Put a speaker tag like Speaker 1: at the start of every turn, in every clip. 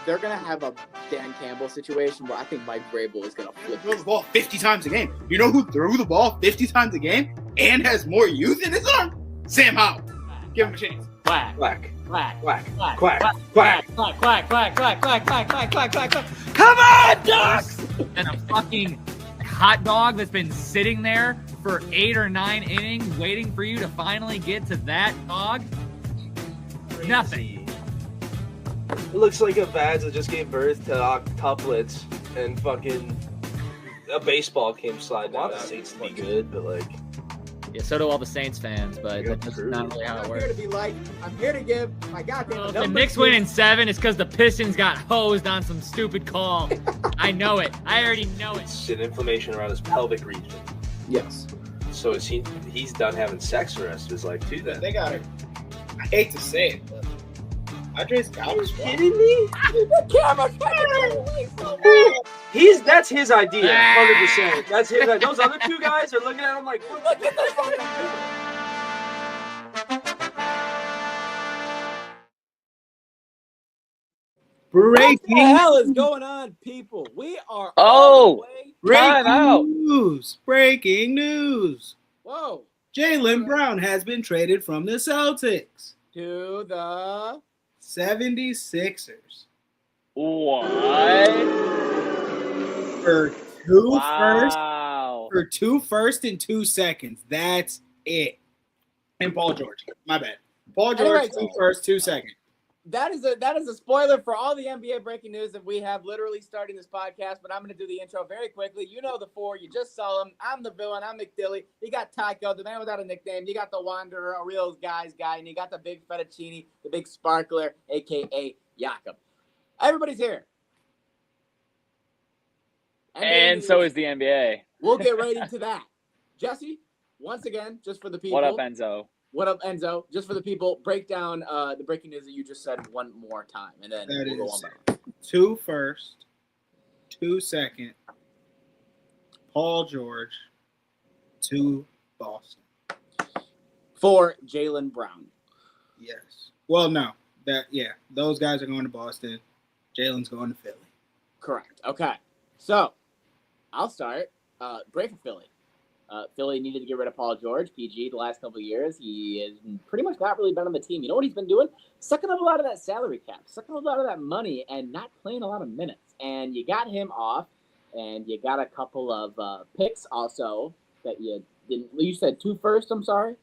Speaker 1: they're gonna have a Dan Campbell situation where I think Mike Vrabel is gonna flip.
Speaker 2: Throw the ball 50 times a game. You know who threw the ball 50 times a game and has more youth in his arm? Sam Howell. Give him a chance.
Speaker 3: Quack.
Speaker 4: Quack.
Speaker 3: Quack.
Speaker 4: Quack.
Speaker 3: Quack.
Speaker 4: Quack.
Speaker 3: Quack.
Speaker 4: Quack.
Speaker 3: Quack. Quack. Quack. Quack. Quack. Quack. Quack. Quack. Quack. Quack.
Speaker 4: Come on, Ducks!
Speaker 3: And a fucking hot dog that's been sitting there for 8 or 9 innings waiting for you to finally get to that dog. Nothing.
Speaker 4: It looks like a Vads that just gave birth to octuplets and fucking a baseball came sliding down. That seems to be good, but like.
Speaker 3: Yeah, so do all the Saints fans, but
Speaker 4: Yeah,
Speaker 3: that's
Speaker 4: true.
Speaker 3: not really how it
Speaker 1: I'm
Speaker 3: works.
Speaker 1: here to be like, I'm here to give my goddamn.
Speaker 3: Well, if the
Speaker 1: number
Speaker 3: Knicks
Speaker 1: two-
Speaker 3: win in 7, it's because the Pistons got hosed on some stupid call. I know it. I already know it.
Speaker 4: It's an inflammation around his pelvic region.
Speaker 1: Yes.
Speaker 4: So is he's done having sex the rest of his life too then.
Speaker 2: They got it. I hate to say it, but Andres Gallo's
Speaker 4: Kidding me?
Speaker 1: The camera.
Speaker 4: That's his idea, 100%. That's his idea. Those other 2 guys are looking at him like, what the fuck are you doing?
Speaker 1: What the
Speaker 2: breaking
Speaker 1: hell is going on, people? We are
Speaker 5: Oh.
Speaker 1: all the way.
Speaker 5: Time out.
Speaker 2: news. Breaking news.
Speaker 1: Whoa.
Speaker 2: Jaylen Brown has been traded from the Celtics.
Speaker 1: To the
Speaker 2: 76ers.
Speaker 5: What?
Speaker 2: For two first
Speaker 5: Wow.
Speaker 2: for 2 first and 2 seconds. That's it. And Paul George. My bad. Paul George,
Speaker 1: Anyway,
Speaker 2: 2 first, 2 second.
Speaker 1: that is a spoiler for all the NBA breaking news that we have literally starting this podcast, but I'm going to do the intro very quickly. You know the 4. You just saw him. I'm the villain. I'm McDilly. You got Tycho, the man without a nickname. You got the Wanderer, a real guy's guy, and you got the big fettuccine, the big sparkler, a.k.a. Jakob. Everybody's here.
Speaker 5: And so is the NBA.
Speaker 1: We'll get right into that. Jesse, once again, just for the people.
Speaker 5: What up, Enzo?
Speaker 1: What up, Enzo? Just for the people, break down the breaking news that you just said one more time, and then
Speaker 2: That
Speaker 1: we'll go
Speaker 2: is
Speaker 1: on back.
Speaker 2: 2 first, 2 second, Paul George to Boston.
Speaker 1: For Jaylen Brown.
Speaker 2: Yes. Well, no. Those guys are going to Boston. Jalen's going to Philly.
Speaker 1: Correct. Okay. So, I'll start. Great for Philly. Philly needed to get rid of Paul George, PG, the last couple of years. He has pretty much not really been on the team. You know what he's been doing? Sucking up a lot of that salary cap, sucking up a lot of that money, and not playing a lot of minutes. And you got him off, and you got a couple of picks also that you didn't. You said 2 first, I'm sorry?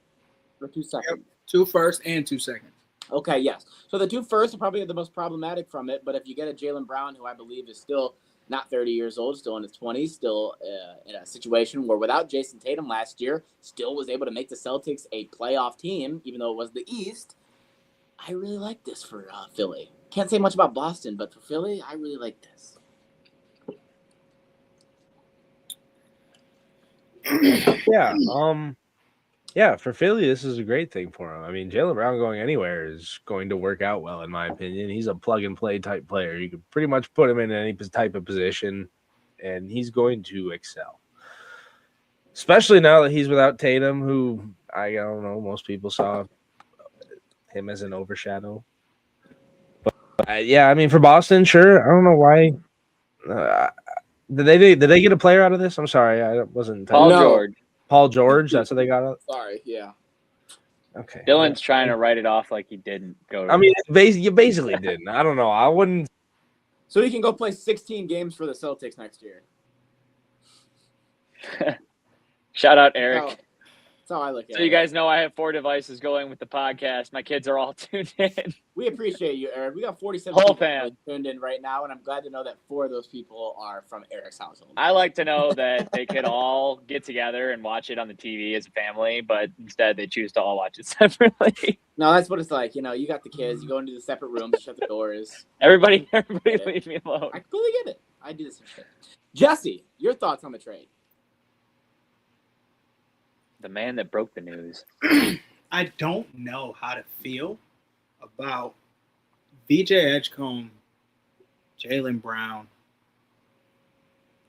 Speaker 1: Or 2 seconds?
Speaker 2: 2 first and 2 seconds.
Speaker 1: Okay, yes. So the 2 first are probably the most problematic from it, but if you get a Jaylen Brown, who I believe is still not 30 years old, still in his 20s, still in a situation where without Jason Tatum last year, still was able to make the Celtics a playoff team, even though it was the East. I really like this for Philly. Can't say much about Boston, but for Philly, I really like this.
Speaker 6: Yeah, for Philly, this is a great thing for him. I mean, Jaylen Brown going anywhere is going to work out well, in my opinion. He's a plug-and-play type player. You could pretty much put him in any type of position, and he's going to excel. Especially now that he's without Tatum, who, I don't know, most people saw him as an overshadow. But, yeah, I mean, for Boston, sure. I don't know why. Did they get a player out of this? I'm sorry, I wasn't.
Speaker 5: Paul
Speaker 1: No.
Speaker 5: George.
Speaker 6: Paul George, that's what they got out?
Speaker 1: Sorry, yeah.
Speaker 6: Okay.
Speaker 5: Dylan's trying to write it off like he didn't go.
Speaker 6: I mean, you basically didn't. I don't know. I wouldn't.
Speaker 1: So he can go play 16 games for the Celtics next year.
Speaker 5: Shout out Eric.
Speaker 1: That's how I look at it.
Speaker 5: So you guys know I have 4 devices going with the podcast. My kids are all tuned in.
Speaker 1: We appreciate you, Eric. We got 47
Speaker 5: Whole
Speaker 1: people
Speaker 5: fam.
Speaker 1: tuned in right now, and I'm glad to know that 4 of those people are from Eric's household.
Speaker 5: I like to know that they could all get together and watch it on the TV as a family, but instead they choose to all watch it separately.
Speaker 1: No, that's what it's like. You know, you got the kids. You go into the separate rooms, shut the doors.
Speaker 5: Everybody leave me alone.
Speaker 1: I completely get it. I do this shit. Jesse, your thoughts on the trade?
Speaker 5: The man that broke the news.
Speaker 2: I don't know how to feel about VJ Edgecombe, Jaylen Brown,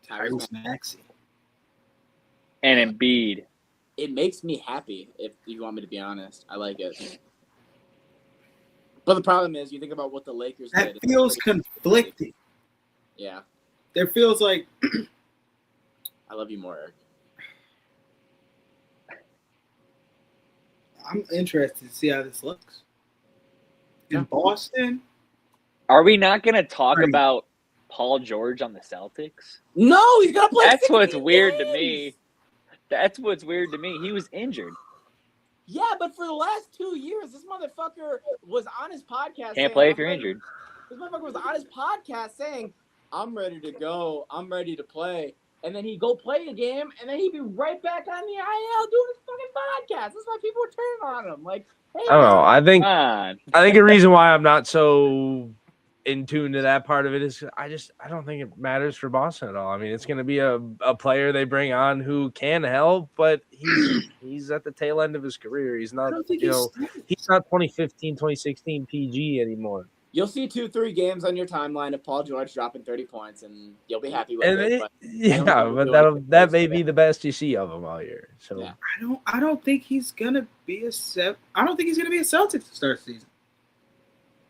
Speaker 2: Tyrese Maxey.
Speaker 5: And Embiid.
Speaker 1: It makes me happy, if you want me to be honest. I like it. But the problem is, you think about what the Lakers
Speaker 2: That
Speaker 1: did.
Speaker 2: feels conflicting.
Speaker 1: Yeah,
Speaker 2: There feels like
Speaker 1: I love you more, Eric.
Speaker 2: I'm interested to see how this looks. In Boston,
Speaker 5: Are we not going to talk
Speaker 2: Right.
Speaker 5: about Paul George on the Celtics?
Speaker 1: No, he's gonna play.
Speaker 5: That's what's
Speaker 1: 16
Speaker 5: weird to
Speaker 1: games!
Speaker 5: me. That's what's weird to me. He was injured.
Speaker 1: Yeah, but for the last 2 years, this motherfucker was on his podcast.
Speaker 5: Can't play if you're injured.
Speaker 1: This motherfucker was on his podcast saying, "I'm ready to go. I'm ready to play." And then he'd go play a game, and then he'd be right back on the IL doing his fucking podcast. That's why people were turning on him. Like, hey,
Speaker 6: I don't know. I think
Speaker 5: Come on.
Speaker 6: a reason why I'm not so in tune to that part of it is I don't think it matters for Boston at all. I mean, it's going to be a player they bring on who can help, but he's at the tail end of his career. He's
Speaker 2: I
Speaker 6: not,
Speaker 2: don't think
Speaker 6: he's not 2015, 2016 PG anymore.
Speaker 1: You'll see 2-3 games on your timeline of Paul George dropping 30 points, and you'll be happy with
Speaker 6: And
Speaker 1: it.
Speaker 6: it,
Speaker 1: But
Speaker 6: yeah,
Speaker 1: don't
Speaker 6: but
Speaker 1: do
Speaker 6: that
Speaker 1: it.
Speaker 6: may be the best you see of him all year. So
Speaker 1: Yeah.
Speaker 2: I don't think he's gonna be a Celtics to start the season.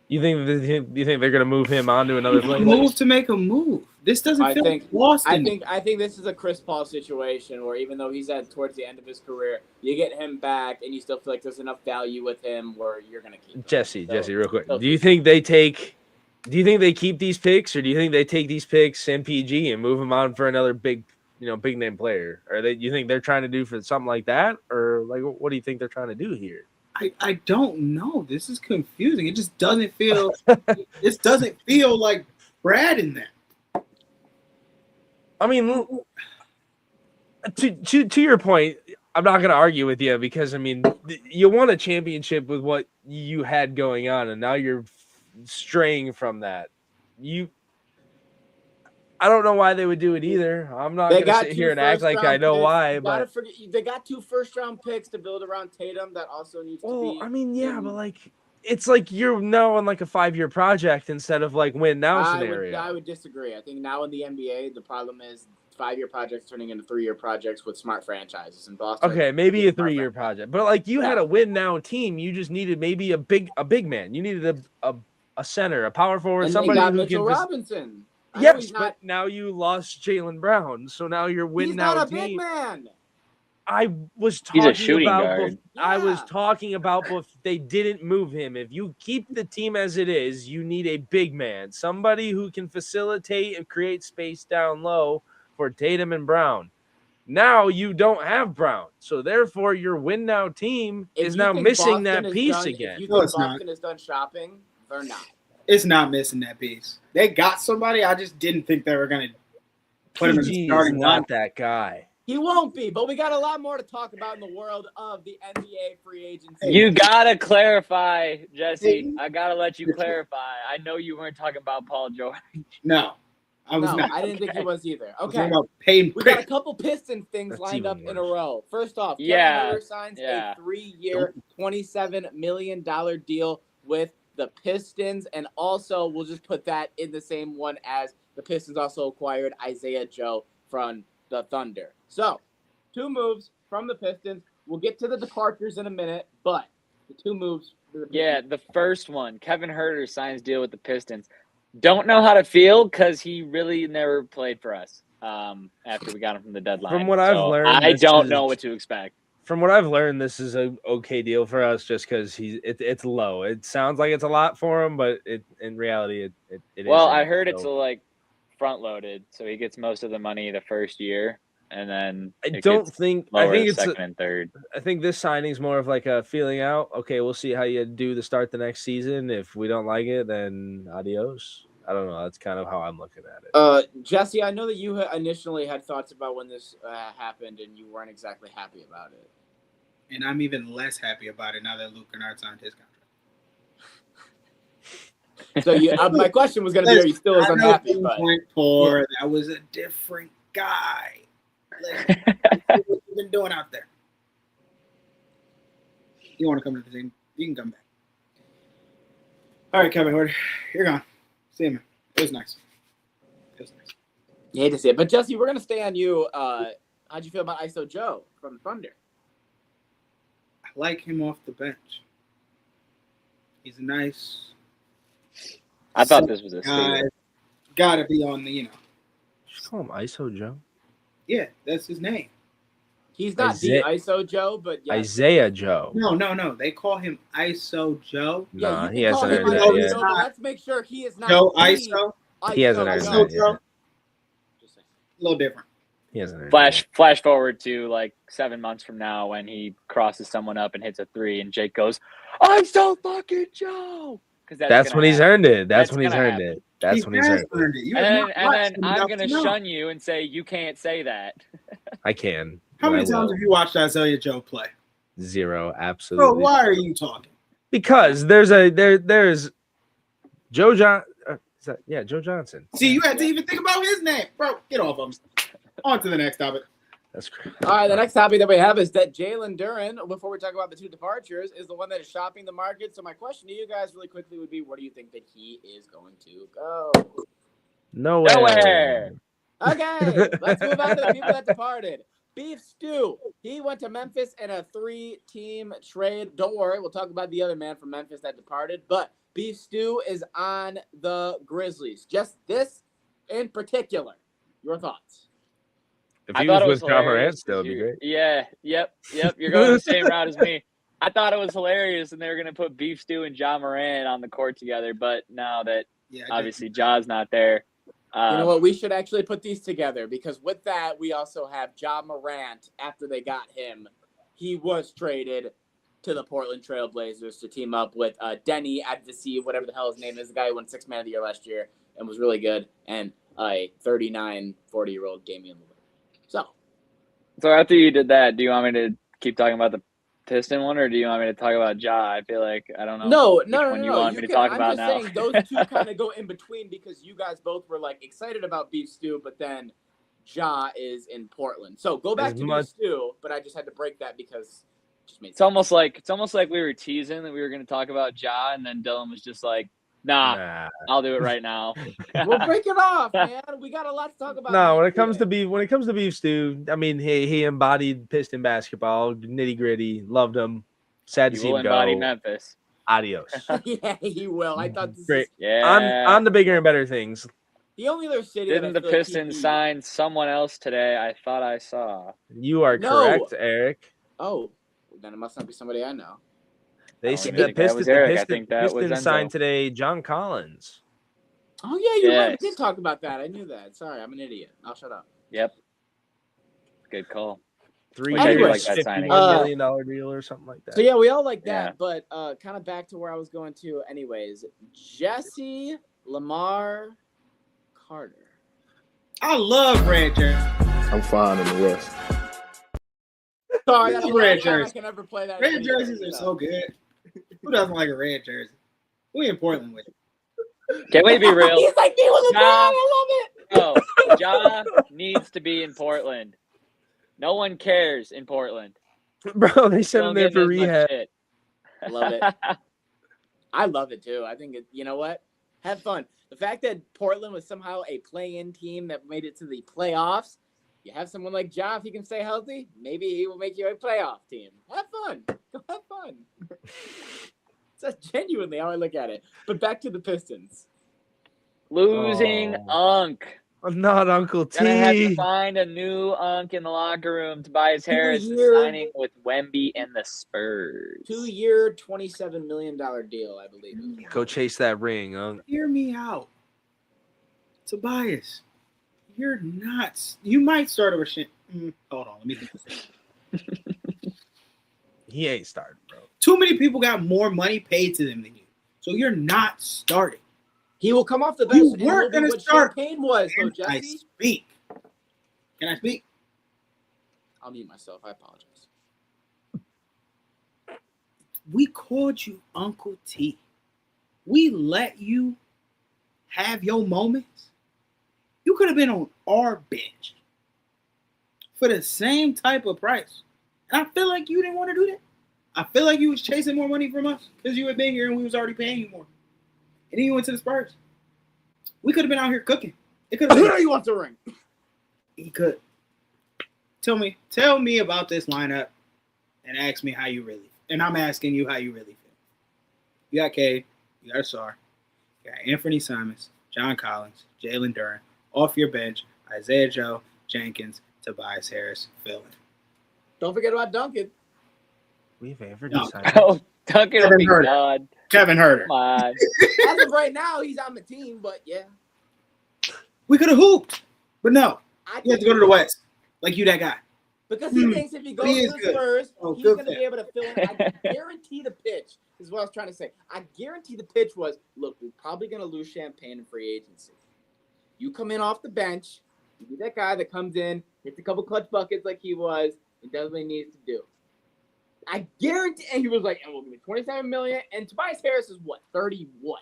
Speaker 6: you think they're going to move him on to another place?
Speaker 2: Move to make a move. This doesn't
Speaker 1: I
Speaker 2: feel
Speaker 1: think-
Speaker 2: like Boston.
Speaker 1: I think this is a Chris Paul situation where even though he's at towards the end of his career, you get him back, and you still feel like there's enough value with him where you're gonna keep him.
Speaker 6: Jesse, real quick.
Speaker 1: so-
Speaker 6: Do you think they keep these picks, or do you think they take these picks and PG and move them on for another big name player? Or you think they're trying to do for something like that, or like what do you think they're trying to do here?
Speaker 2: I don't know. This is confusing. It just doesn't feel. This doesn't feel like Brad in there.
Speaker 6: I mean, to your point, I'm not going to argue with you because I mean, you won a championship with what you had going on, and now you're straying from that. I don't know why they would do it either. I'm not going to sit here and act like I know why, but
Speaker 1: they got 2 first-round picks to build around Tatum. That also needs to be.
Speaker 6: I mean, yeah, but like it's like you're now on like a 5-year project instead of like win now scenario.
Speaker 1: I would disagree. I think now in the NBA, the problem is 5-year projects turning into 3-year projects with smart franchises in Boston.
Speaker 6: Okay, maybe a
Speaker 1: Smart
Speaker 6: 3-year
Speaker 1: franchise.
Speaker 6: project, but like you had a win now team. You just needed maybe a big man. You needed a center, a power forward,
Speaker 1: And
Speaker 6: somebody
Speaker 1: they got
Speaker 6: who
Speaker 1: Mitchell
Speaker 6: can.
Speaker 1: Robinson. I know
Speaker 6: Yes,
Speaker 1: he's
Speaker 6: but
Speaker 1: not,
Speaker 6: now you lost Jaylen Brown, so now you're win
Speaker 1: he's
Speaker 6: now
Speaker 1: not a
Speaker 6: team.
Speaker 1: big man.
Speaker 6: I was
Speaker 5: He's
Speaker 6: talking
Speaker 5: a shooting
Speaker 6: about.
Speaker 5: guard.
Speaker 6: I was
Speaker 1: Yeah.
Speaker 6: talking about if they didn't move him. If you keep the team as it is, you need a big man, somebody who can facilitate and create space down low for Tatum and Brown. Now you don't have Brown, so therefore your win now team
Speaker 1: If
Speaker 6: is
Speaker 1: you
Speaker 6: now
Speaker 1: think
Speaker 6: missing
Speaker 1: Boston
Speaker 6: that
Speaker 1: is
Speaker 6: piece
Speaker 1: done-
Speaker 6: again.
Speaker 1: If you
Speaker 2: No,
Speaker 1: think
Speaker 2: it's not.
Speaker 1: Boston is done shopping, they're not.
Speaker 2: It's not missing that piece. They got somebody. I just didn't think they were gonna put him in the
Speaker 6: PG is
Speaker 2: starting
Speaker 6: not
Speaker 2: lineup.
Speaker 6: that guy.
Speaker 1: He won't be, but we got a lot more to talk about in the world of the NBA free agency.
Speaker 5: You gotta clarify, Jesse. I gotta let you clarify. I know you weren't talking about Paul George.
Speaker 2: No, I was
Speaker 1: No,
Speaker 2: not.
Speaker 1: I didn't think he was either.
Speaker 2: I was
Speaker 1: Okay.
Speaker 2: talking about Payton
Speaker 1: We got a
Speaker 2: Pritchard.
Speaker 1: couple Piston things
Speaker 6: That's
Speaker 1: lined up
Speaker 6: even
Speaker 1: in a
Speaker 6: worse.
Speaker 1: row. First off,
Speaker 5: Yeah,
Speaker 1: Kevin Huerter signs
Speaker 5: yeah.
Speaker 1: a 3-year, $27 million deal with the Pistons, and also we'll just put that in the same one as the Pistons also acquired Isaiah Joe from the Thunder. So, 2 moves from the Pistons. We'll get to the departures in a minute, but the 2 moves. For the Pistons.
Speaker 5: Yeah, the first one, Kevin Herter signs deal with the Pistons. Don't know how to feel because he really never played for us after we got him from the deadline.
Speaker 6: From what I've learned,
Speaker 5: I
Speaker 6: this
Speaker 5: don't
Speaker 6: is-
Speaker 5: know what to expect.
Speaker 6: From what I've learned, this is a okay deal for us just because it's low. It sounds like it's a lot for him, but in reality it
Speaker 5: Well,
Speaker 6: isn't.
Speaker 5: I heard it's
Speaker 6: So
Speaker 5: like front loaded, so he gets most of the money the first year, and then
Speaker 6: I
Speaker 5: it
Speaker 6: don't
Speaker 5: gets
Speaker 6: think
Speaker 5: lower
Speaker 6: I think
Speaker 5: the
Speaker 6: it's
Speaker 5: second and third.
Speaker 6: I think this signing's more of like a feeling out. Okay, we'll see how you do to start the next season. If we don't like it, then adios. I don't know. That's kind of how I'm looking at it.
Speaker 1: Jesse, I know that you initially had thoughts about when this happened, and you weren't exactly happy about it.
Speaker 2: And I'm even less happy about it now that Luke Kennard signed his contract.
Speaker 1: So my question was going to be, are you still as
Speaker 2: I know
Speaker 1: unhappy?
Speaker 2: things
Speaker 1: But
Speaker 2: went poor. That was a different guy. Like, what you been doing out there? You want to come to the team? You can come back. All right, Kevin Huerter, you're gone. See you, man. It was nice. It was nice.
Speaker 1: you hate to see it. But Jesse, we're going to stay on you. How'd you feel about ISO Joe from the Thunder?
Speaker 2: I like him off the bench. He's a nice
Speaker 5: I thought this was a
Speaker 2: guy.
Speaker 5: steal.
Speaker 2: Got to be on the,
Speaker 6: Just call him ISO Joe.
Speaker 2: Yeah, that's his name.
Speaker 1: He's not
Speaker 6: Isaiah-
Speaker 1: the ISO Joe, but yeah.
Speaker 6: Isaiah Joe.
Speaker 2: No. They call him ISO Joe.
Speaker 1: Yeah,
Speaker 6: Nah,
Speaker 1: you
Speaker 6: he
Speaker 1: can call
Speaker 6: hasn't
Speaker 1: him
Speaker 6: earned
Speaker 2: ISO
Speaker 6: that
Speaker 1: ISO
Speaker 6: yet.
Speaker 1: Joe, but let's make sure he is not
Speaker 2: Joe
Speaker 1: the
Speaker 2: ISO.
Speaker 6: He hasn't
Speaker 1: ISO
Speaker 6: earned
Speaker 1: Joe.
Speaker 6: that yet.
Speaker 1: Just saying.
Speaker 2: A little different.
Speaker 6: He hasn't earned
Speaker 5: Flash forward to like 7 months from now when he crosses someone up and hits a 3, and Jake goes, "I'm so fucking Joe," because
Speaker 6: That's when he's earned it. That's
Speaker 5: That's
Speaker 6: when he's
Speaker 5: gonna
Speaker 6: earned it. That's when he's
Speaker 2: has
Speaker 6: earned it.
Speaker 2: earned it. You
Speaker 5: And
Speaker 2: have
Speaker 5: then,
Speaker 2: not
Speaker 5: and
Speaker 2: watched
Speaker 5: then
Speaker 2: him
Speaker 5: I'm
Speaker 2: enough
Speaker 5: gonna
Speaker 2: to know.
Speaker 5: shun you and say you can't say that.
Speaker 6: I can.
Speaker 2: How
Speaker 6: but
Speaker 2: many
Speaker 6: I
Speaker 2: times
Speaker 6: will.
Speaker 2: have you watched Isaiah Joe play?
Speaker 6: 0,
Speaker 2: Bro,
Speaker 6: absolutely.
Speaker 2: why are you talking?
Speaker 6: Because there's Joe John. Joe Johnson.
Speaker 2: See, you had to even think about his name. Bro, get off him. On to the next topic.
Speaker 6: That's great.
Speaker 1: All right, the next topic that we have is that Jalen Duren, before we talk about the 2 departures, is the one that is shopping the market. So my question to you guys really quickly would be, where do you think that he is going to go?
Speaker 6: Nowhere.
Speaker 5: Nowhere.
Speaker 1: Okay, let's move on to the people that departed. Beef Stew. He went to Memphis in a 3-team trade. Don't worry, we'll talk about the other man from Memphis that departed. But Beef Stew is on the Grizzlies. Just this in particular. Your thoughts?
Speaker 6: If
Speaker 5: I
Speaker 6: he
Speaker 5: thought
Speaker 6: was
Speaker 5: it
Speaker 6: with John Morant,
Speaker 5: hilarious
Speaker 6: still, it'd be
Speaker 5: because
Speaker 6: great.
Speaker 5: Yeah, yep. You're going the same route as me. I thought it was hilarious, and they were going to put Beef Stew and John Moran on the court together. But now that
Speaker 2: Yeah,
Speaker 5: obviously Ja's not there,
Speaker 1: You know what? We should actually put these together because with that, we also have Ja Morant. After they got him, he was traded to the Portland Trail Blazers to team up with Denny Advisi, whatever the hell his name is, the guy who won 6th Man of the Year last year and was really good, and a 39, 40-year-old Damian Lillard.
Speaker 5: So after you did that, do you want me to keep talking about the Piston one, or do you want me to talk about Ja? I feel like I don't know.
Speaker 1: No.
Speaker 5: which one you want me to talk
Speaker 1: I'm
Speaker 5: about
Speaker 1: just
Speaker 5: now.
Speaker 1: saying those two kind of go in between because you guys both were like excited about Beef Stew, but then Ja is in Portland. So go back
Speaker 6: As
Speaker 1: to
Speaker 6: much-
Speaker 1: Beef Stew, but I just had to break that because it just made
Speaker 5: It's almost like we were teasing that we were going to talk about Ja, and then Dylan was just like, "Nah,
Speaker 6: Nah.
Speaker 5: I'll do it right now."
Speaker 1: We'll break it off, man. We got a lot to talk about.
Speaker 6: No, when it
Speaker 1: today.
Speaker 6: comes to beef stew, I mean, he embodied Piston basketball, nitty gritty. Loved him. Sad to
Speaker 5: You
Speaker 6: see
Speaker 5: will
Speaker 6: him
Speaker 5: embody
Speaker 6: go.
Speaker 5: Memphis.
Speaker 6: Adios.
Speaker 1: Yeah, he will. I thought this
Speaker 6: Great.
Speaker 1: is
Speaker 5: Yeah.
Speaker 6: On the bigger and better things.
Speaker 1: the only other city. that I
Speaker 5: Didn't the
Speaker 1: feel like he
Speaker 5: Pistons
Speaker 1: beat-
Speaker 5: sign someone else today? I thought I saw.
Speaker 6: You are
Speaker 1: No.
Speaker 6: correct, Eric.
Speaker 1: Oh, then it must not be somebody I know.
Speaker 6: They
Speaker 5: I
Speaker 6: said
Speaker 5: don't think that was Eric. I think that was
Speaker 6: Pistons
Speaker 5: Enzo.
Speaker 6: signed today John Collins.
Speaker 1: Oh yeah, you're right. We
Speaker 5: Yes.
Speaker 1: did talk about that. I knew that. Sorry, I'm an idiot. I'll shut up.
Speaker 5: Yep. Good call.
Speaker 6: 3
Speaker 1: I do
Speaker 6: years,
Speaker 1: like
Speaker 5: that signing.
Speaker 6: $51 million deal or something like that.
Speaker 1: So yeah, we all like that,
Speaker 5: Yeah.
Speaker 1: but kind of back to where I was going to. Anyways, Jesse Lamar Carter.
Speaker 2: I love red jersey.
Speaker 7: I'm fine in the West.
Speaker 1: Sorry,
Speaker 2: Love
Speaker 1: that's the
Speaker 2: red
Speaker 1: last time I
Speaker 2: jersey.
Speaker 1: can ever play that.
Speaker 2: Red
Speaker 1: video,
Speaker 2: jerseys are so good. Who doesn't like a red jersey? We in Portland with it.
Speaker 5: Can we be real?
Speaker 1: He's like me with LeBron.
Speaker 5: Nah.
Speaker 1: I love it.
Speaker 5: No, Ja needs to be in Portland. No one cares in Portland.
Speaker 6: Bro, they sent him
Speaker 5: Don't
Speaker 6: there
Speaker 5: get
Speaker 6: for
Speaker 5: as much
Speaker 6: rehab.
Speaker 5: shit.
Speaker 1: Love it. I love it too. I think you know what? Have fun. The fact that Portland was somehow a play-in team that made it to the playoffs. You have someone like Ja, if he can stay healthy, maybe he will make you a playoff team. Have fun. Go have fun. That's genuinely how I look at it. But back to the Pistons.
Speaker 5: Losing
Speaker 6: Oh.
Speaker 5: Unk.
Speaker 6: I'm not Uncle
Speaker 5: Gonna have to
Speaker 6: T.
Speaker 5: find a new Unk in the locker room. Tobias Harris is
Speaker 1: year-
Speaker 5: signing with Wemby and the Spurs.
Speaker 1: 2-year, $27 million deal, I believe.
Speaker 6: Go chase that ring, Unc.
Speaker 2: Hear me out. Tobias, you're nuts. You might start over shit. Hold on, let me think.
Speaker 6: He ain't starting, bro.
Speaker 2: Too many people got more money paid to them than you. So you're not starting.
Speaker 1: He will come off the bench
Speaker 2: You
Speaker 1: and
Speaker 2: weren't
Speaker 1: will be
Speaker 2: gonna
Speaker 1: what
Speaker 2: start.
Speaker 1: Champagne was, though,
Speaker 2: Can I
Speaker 1: Jesse.
Speaker 2: speak? Can I speak?
Speaker 1: I'll mute myself. I apologize.
Speaker 2: We called you Uncle T. We let you have your moments. You could have been on our bench for the same type of price. And I feel like you didn't want to do that. I feel like you was chasing more money from us because you had been here and we was already paying you more. And then you went to the Spurs. We could have been out here cooking. It could have
Speaker 1: Who
Speaker 2: been.
Speaker 1: do you want the ring?
Speaker 2: He could. Tell me about this lineup and ask me how you really. And I'm asking you how you really feel. You got Cade. You got Sar. You got Anthony Simons, John Collins, Jalen Duren. Off your bench, Isaiah Joe, Jenkins, Tobias Harris, filling.
Speaker 1: Don't forget about Duncan.
Speaker 6: We've ever
Speaker 2: No.
Speaker 6: decided.
Speaker 5: Oh, Duncan would
Speaker 2: Kevin
Speaker 5: be
Speaker 2: Huerter.
Speaker 5: God.
Speaker 2: Kevin Herter.
Speaker 5: Come on.
Speaker 1: As of right now, he's on the team, but yeah.
Speaker 2: We could have hooped, but no.
Speaker 1: I
Speaker 2: You have to go to the West. Like you, that guy.
Speaker 1: Because he thinks if he goes
Speaker 2: He
Speaker 1: to
Speaker 2: is
Speaker 1: the
Speaker 2: good.
Speaker 1: Spurs,
Speaker 2: Oh,
Speaker 1: he's
Speaker 2: good
Speaker 1: going to
Speaker 2: for
Speaker 1: be able to fill in. I guarantee the pitch is what I was trying to say. I guarantee the pitch was, look, we're probably going to lose Champagne in free agency. You come in off the bench. You be that guy that comes in, hits a couple clutch buckets like he was, and does what he needs to do. I guarantee, and he was like, and we'll give me $27 million. And Tobias Harris is what, 30 what?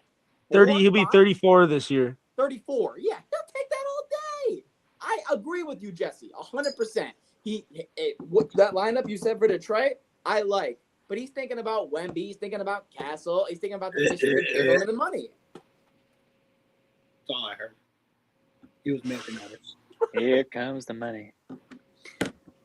Speaker 6: 30. He'll be
Speaker 1: 35?
Speaker 6: 34 this year.
Speaker 1: 34. Yeah, he'll take that all day. I agree with you, Jesse, 100%. That lineup you said for Detroit, I like. But he's thinking about Wemby. He's thinking about Castle. He's thinking about the Pistons that give him the money.
Speaker 2: That's all I heard. He was making others.
Speaker 5: Here comes the money.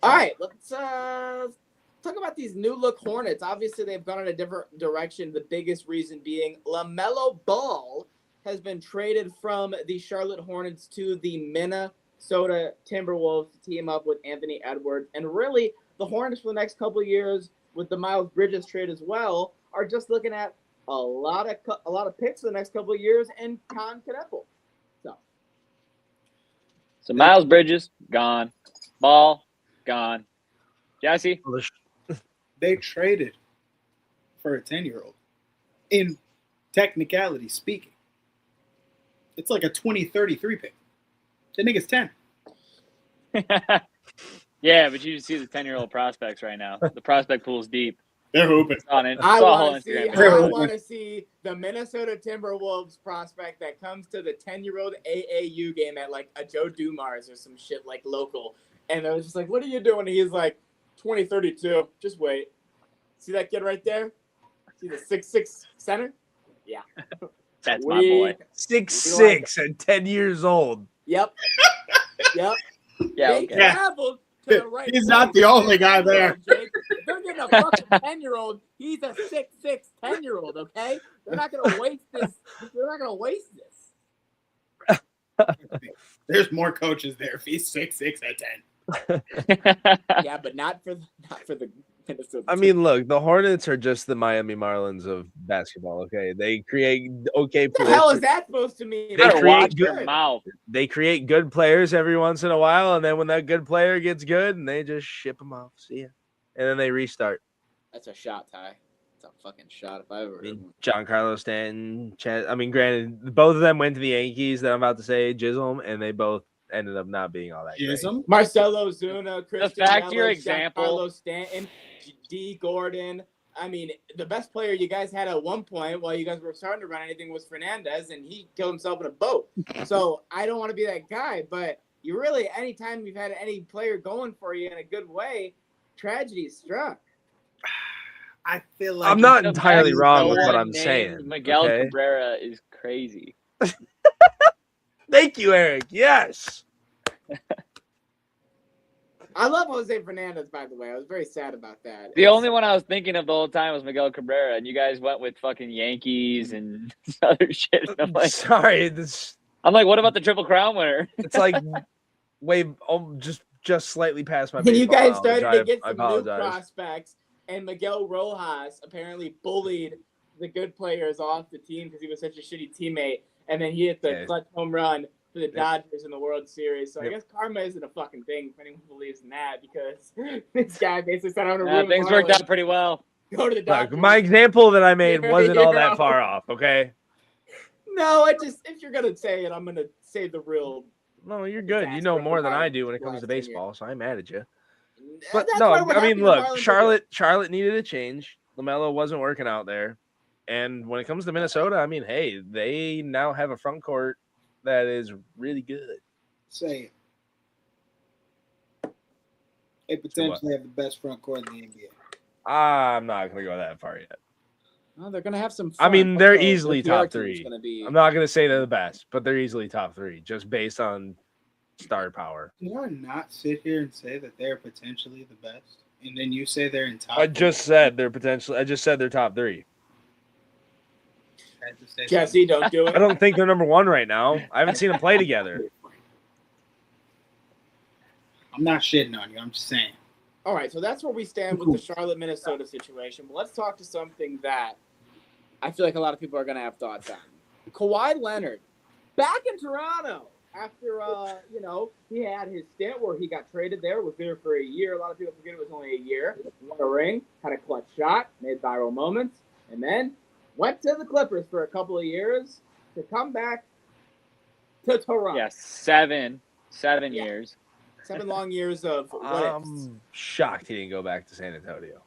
Speaker 1: All right, let's talk about these new look Hornets. Obviously, they've gone in a different direction. The biggest reason being LaMelo Ball has been traded from the Charlotte Hornets to the Minnesota Timberwolves to team up with Anthony Edwards. And really, the Hornets for the next couple of years, with the Miles Bridges trade as well, are just looking at a lot of picks for the next couple of years and Con Kneppel.
Speaker 5: So Miles Bridges, gone. Ball, gone. Jesse?
Speaker 2: They traded for a 10-year-old. In technicality speaking, it's like a 2033 pick. The nigga's 10.
Speaker 5: Yeah, but you should see the 10-year-old prospects right now. The prospect pool's deep.
Speaker 2: They're hooping.
Speaker 5: On it.
Speaker 1: I
Speaker 5: Saw a whole
Speaker 1: want to
Speaker 5: Instagram.
Speaker 1: see the Minnesota Timberwolves prospect that comes to the 10-year-old AAU game at like a Joe Dumars or some shit like local. And I was just like, what are you doing? And he's like, 2032. Just wait. See that kid right there? See the 6'6" center? Yeah.
Speaker 5: That's my boy.
Speaker 6: 6'6" and 10 years old.
Speaker 1: Yep. Yep.
Speaker 5: Yeah,
Speaker 1: They
Speaker 5: okay.
Speaker 1: traveled to the right
Speaker 2: He's not
Speaker 1: place.
Speaker 2: the only guy there.
Speaker 1: Jake. If they're getting a fucking 10-year-old, he's a 6'6" 10-year-old, okay? They're not gonna waste this. They're not gonna waste this.
Speaker 2: There's more coaches there if he's 6'6" at 10.
Speaker 1: Yeah, but not for the Minnesota.
Speaker 6: I mean, look, the Hornets are just the Miami Marlins of basketball. Okay, they create okay
Speaker 1: what the hell
Speaker 6: players.
Speaker 1: is that supposed to mean?
Speaker 6: They
Speaker 5: Better
Speaker 6: create
Speaker 5: watch
Speaker 6: good-
Speaker 5: your mouth.
Speaker 6: They create good players every once in a while, and then when that good player gets good, and they just ship them off. See ya, and then they restart.
Speaker 1: That's a shot, Ty. It's a fucking shot if I ever
Speaker 6: I
Speaker 1: heard
Speaker 6: mean,
Speaker 1: one.
Speaker 6: John Carlos Stanton. I mean, granted, both of them went to the Yankees. That I'm about to say, Jism, and they both ended up not being all that great.
Speaker 2: Jism?
Speaker 1: Marcelo Zuna, Christian
Speaker 5: fact your
Speaker 1: Yelich,
Speaker 5: example-
Speaker 1: Carlos Stanton, D. Gordon. I mean, the best player you guys had at one point while you guys were starting to run anything was Fernandez, and he killed himself in a boat. So I don't want to be that guy, but you really, anytime you've had any player going for you in a good way, tragedy struck.
Speaker 2: I feel like
Speaker 6: I'm not
Speaker 5: The
Speaker 6: entirely
Speaker 5: fact
Speaker 6: wrong
Speaker 5: no
Speaker 6: with what
Speaker 5: one
Speaker 6: I'm
Speaker 5: named
Speaker 6: saying.
Speaker 5: Miguel
Speaker 6: okay?
Speaker 5: Cabrera is crazy.
Speaker 6: Thank you, Eric. Yes.
Speaker 1: I love Jose Fernandez, by the way. I was very sad about that.
Speaker 5: The only one I was thinking of the whole time was Miguel Cabrera, and you guys went with fucking Yankees and other shit. And
Speaker 6: Sorry, this
Speaker 5: I'm like, what about the Triple Crown winner?
Speaker 6: it's like way just slightly past my.
Speaker 1: And you
Speaker 6: baseball
Speaker 1: guys started
Speaker 6: knowledge.
Speaker 1: to get
Speaker 6: I
Speaker 1: some new
Speaker 6: apologize.
Speaker 1: prospects, and Miguel Rojas apparently bullied the good players off the team because he was such a shitty teammate. And then he hit the
Speaker 6: Yeah.
Speaker 1: clutch home run for the
Speaker 6: Yep.
Speaker 1: Dodgers in the World Series. So I
Speaker 6: Yep.
Speaker 1: guess karma isn't a fucking thing if anyone believes in that, because this guy basically said, I'm going to
Speaker 5: Nah,
Speaker 1: ruin
Speaker 5: things worked
Speaker 1: Marlins.
Speaker 5: out pretty well.
Speaker 1: Go to the
Speaker 6: Look,
Speaker 1: Dodgers.
Speaker 6: my example that I made
Speaker 1: You're a
Speaker 6: wasn't all
Speaker 1: hero.
Speaker 6: that far off. Okay.
Speaker 1: No, if you're going to say it, I'm going to say the real.
Speaker 6: No, you're good. You
Speaker 1: Disaster
Speaker 6: know
Speaker 1: of
Speaker 6: more
Speaker 1: the
Speaker 6: than I
Speaker 1: Marlins
Speaker 6: do when it comes
Speaker 1: last
Speaker 6: to
Speaker 1: 10 years.
Speaker 6: baseball, so I'm mad at you. But
Speaker 1: That's
Speaker 6: no,
Speaker 1: why we're
Speaker 6: I
Speaker 1: happy
Speaker 6: mean,
Speaker 1: the
Speaker 6: look,
Speaker 1: Marlins are good.
Speaker 6: Charlotte needed a change. LaMelo wasn't working out there, and when it comes to Minnesota, I mean, hey, they now have a front court that is really good.
Speaker 2: say it. They potentially have the best front court in the NBA.
Speaker 6: I'm not gonna go that far yet.
Speaker 1: Oh, they're going to have some
Speaker 6: I
Speaker 1: fun.
Speaker 6: mean, they're
Speaker 1: Also,
Speaker 6: easily
Speaker 1: their PR
Speaker 6: top
Speaker 1: team's
Speaker 6: three.
Speaker 1: gonna be-
Speaker 6: I'm not gonna say they're the best, but they're easily top three, just based on star power.
Speaker 2: Can I not sit here and say that they're potentially the best, and then you say they're in top?
Speaker 6: I just said they're top three.
Speaker 2: Had to say
Speaker 1: Jesse, don't do it.
Speaker 6: I don't think they're number one right now. I haven't seen them play together.
Speaker 2: something. I'm not shitting on you. I'm just saying.
Speaker 1: All right, so that's where we stand with the Charlotte, Minnesota situation. But let's talk to something that I feel like a lot of people are going to have thoughts on. Kawhi Leonard, back in Toronto after, he had his stint where he got traded there, was there for a year. A lot of people forget it was only a year. Won a ring, had a clutch shot, made viral moments, and then went to the Clippers for a couple of years to come back to Toronto.
Speaker 5: Yeah, seven years.
Speaker 1: 7 long years of what ifs.
Speaker 6: I'm shocked he didn't go back to San Antonio.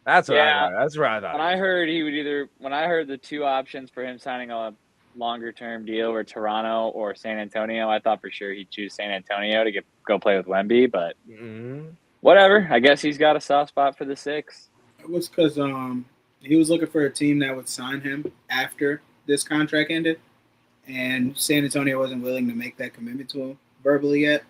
Speaker 6: That's what
Speaker 5: Yeah.
Speaker 6: I thought. That's where I thought.
Speaker 5: When I heard the two options for him signing a longer term deal were Toronto or San Antonio, I thought for sure he'd choose San Antonio to go play with Wemby, but whatever. I guess he's got a soft spot for the Six.
Speaker 2: It was because he was looking for a team that would sign him after this contract ended, and San Antonio wasn't willing to make that commitment to him verbally yet,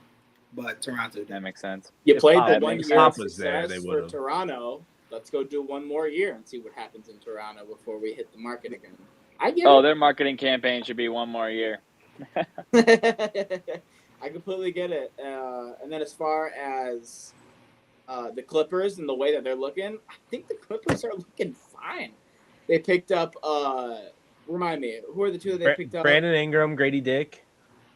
Speaker 2: but Toronto did.
Speaker 5: That makes sense.
Speaker 1: You
Speaker 6: If
Speaker 1: played
Speaker 6: Pop-
Speaker 1: the
Speaker 6: if
Speaker 1: 1 year
Speaker 6: Pop
Speaker 1: of
Speaker 6: was there,
Speaker 1: success
Speaker 6: they
Speaker 1: for
Speaker 6: would've.
Speaker 1: Toronto. Let's go do one more year and see what happens in Toronto before we hit the market again. I get
Speaker 5: Oh, their marketing campaign should be one more year.
Speaker 1: it. I completely get it. And then as far as the Clippers and the way that they're looking, I think the Clippers are looking fine. They picked up, remind me, who are the two that they picked up?
Speaker 6: Brandon Ingram, Grady Dick.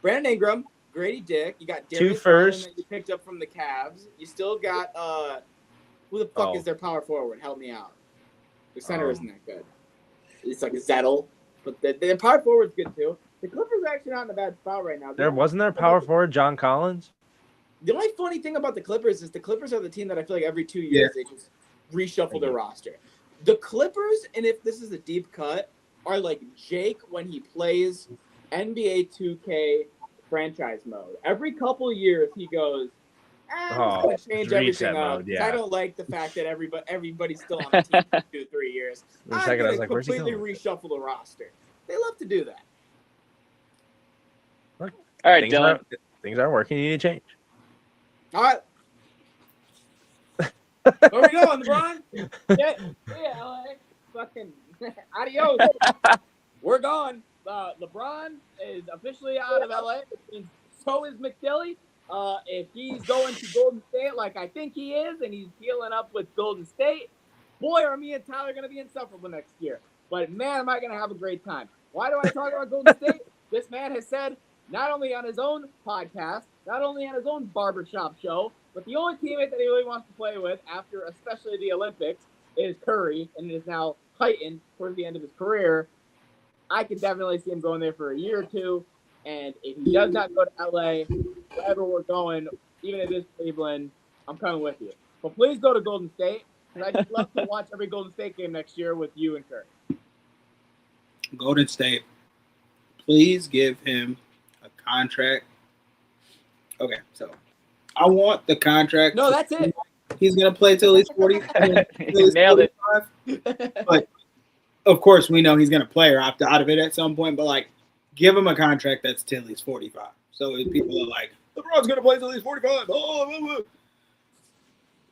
Speaker 1: Brandon Ingram, Grady Dick. You got
Speaker 6: Two
Speaker 1: Darius
Speaker 6: first.
Speaker 1: Garland that you picked up from the Cavs. You still got who the fuck
Speaker 6: Oh.
Speaker 1: is their power forward? Help me out. The center isn't that good. It's like Zettel, but the power forward's good too. The Clippers are actually not in a bad spot right now.
Speaker 6: There wasn't there power forward John Collins.
Speaker 1: The only funny thing about the Clippers is the Clippers are the team that I feel like every 2 years they just reshuffle their roster. The Clippers, and if this is a deep cut, are like Jake when he plays NBA 2K franchise mode. Every couple of years he goes, I'm just gonna change
Speaker 6: reset
Speaker 1: everything up.
Speaker 6: mode,
Speaker 1: 'Cause
Speaker 6: yeah.
Speaker 1: I don't like the fact that everybody's still on the team for 2-3 years.
Speaker 6: For a
Speaker 1: I'm
Speaker 6: second, I
Speaker 1: gonna
Speaker 6: was like, where's he
Speaker 1: completely
Speaker 6: going with
Speaker 1: reshuffle the roster. They love to do that.
Speaker 5: All right, Dylan.
Speaker 6: Things aren't working. You need to change.
Speaker 1: All right. Where we going, LeBron? Yeah, LA. Fucking adios. We're gone. LeBron is officially out of LA. And so is McDilly. If he's going to Golden State like I think he is, and he's healing up with Golden State, boy, are me and Tyler going to be insufferable next year. But man, am I going to have a great time. Why do I talk about Golden State? This man has said, not only on his own podcast, not only on his own barbershop show, but the only teammate that he really wants to play with after especially the Olympics is Curry, and it is now heightened towards the end of his career. I could definitely see him going there for a year or two. And if he does not go to LA, wherever we're going, even if it's Cleveland, I'm coming with you. But please go to Golden State, because I'd just love to watch every Golden State game next year with you and Curry.
Speaker 2: Golden State, please give him a contract. Okay, so I want the contract.
Speaker 1: No, that's it.
Speaker 2: He's gonna play till he's 40.
Speaker 5: Nailed it.
Speaker 2: 45. But of course, we know he's gonna play or opt out of it at some point. But like, give him a contract that's till he's 45. So if people are like, LeBron's gonna play till he's 45.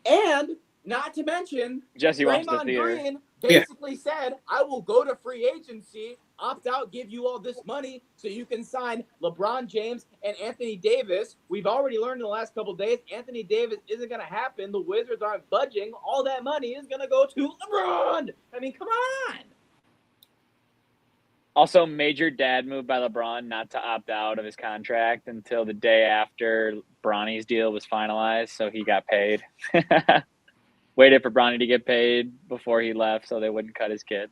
Speaker 1: And not to mention,
Speaker 5: Jesse wants the
Speaker 1: Draymond
Speaker 5: theater.
Speaker 1: Green basically said, I will go to free agency, opt out, give you all this money so you can sign LeBron James and Anthony Davis. We've already learned in the last couple of days, Anthony Davis isn't going to happen. The Wizards aren't budging. All that money is going to go to LeBron. I mean, come on.
Speaker 5: Also, major dad move by LeBron not to opt out of his contract until the day after Bronny's deal was finalized, so he got paid. Waited for Bronny to get paid before he left so they wouldn't cut his kid.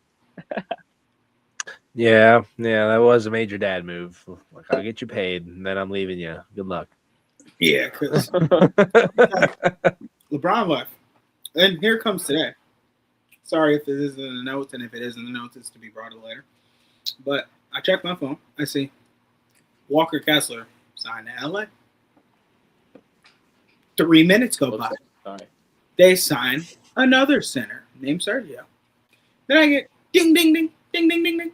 Speaker 6: Yeah, that was a major dad move. Like, I'll get you paid, and then I'm leaving you. Good luck.
Speaker 2: Yeah, because LeBron left. And here comes today. Sorry if it isn't in the notes, and if it is in the notes, it's to be brought up later. But I checked my phone. I see Walker Kessler signed to LA. 3 minutes go by.
Speaker 1: Sorry.
Speaker 2: They sign another center named Sergio. Then I get ding, ding, ding, ding, ding, ding, ding.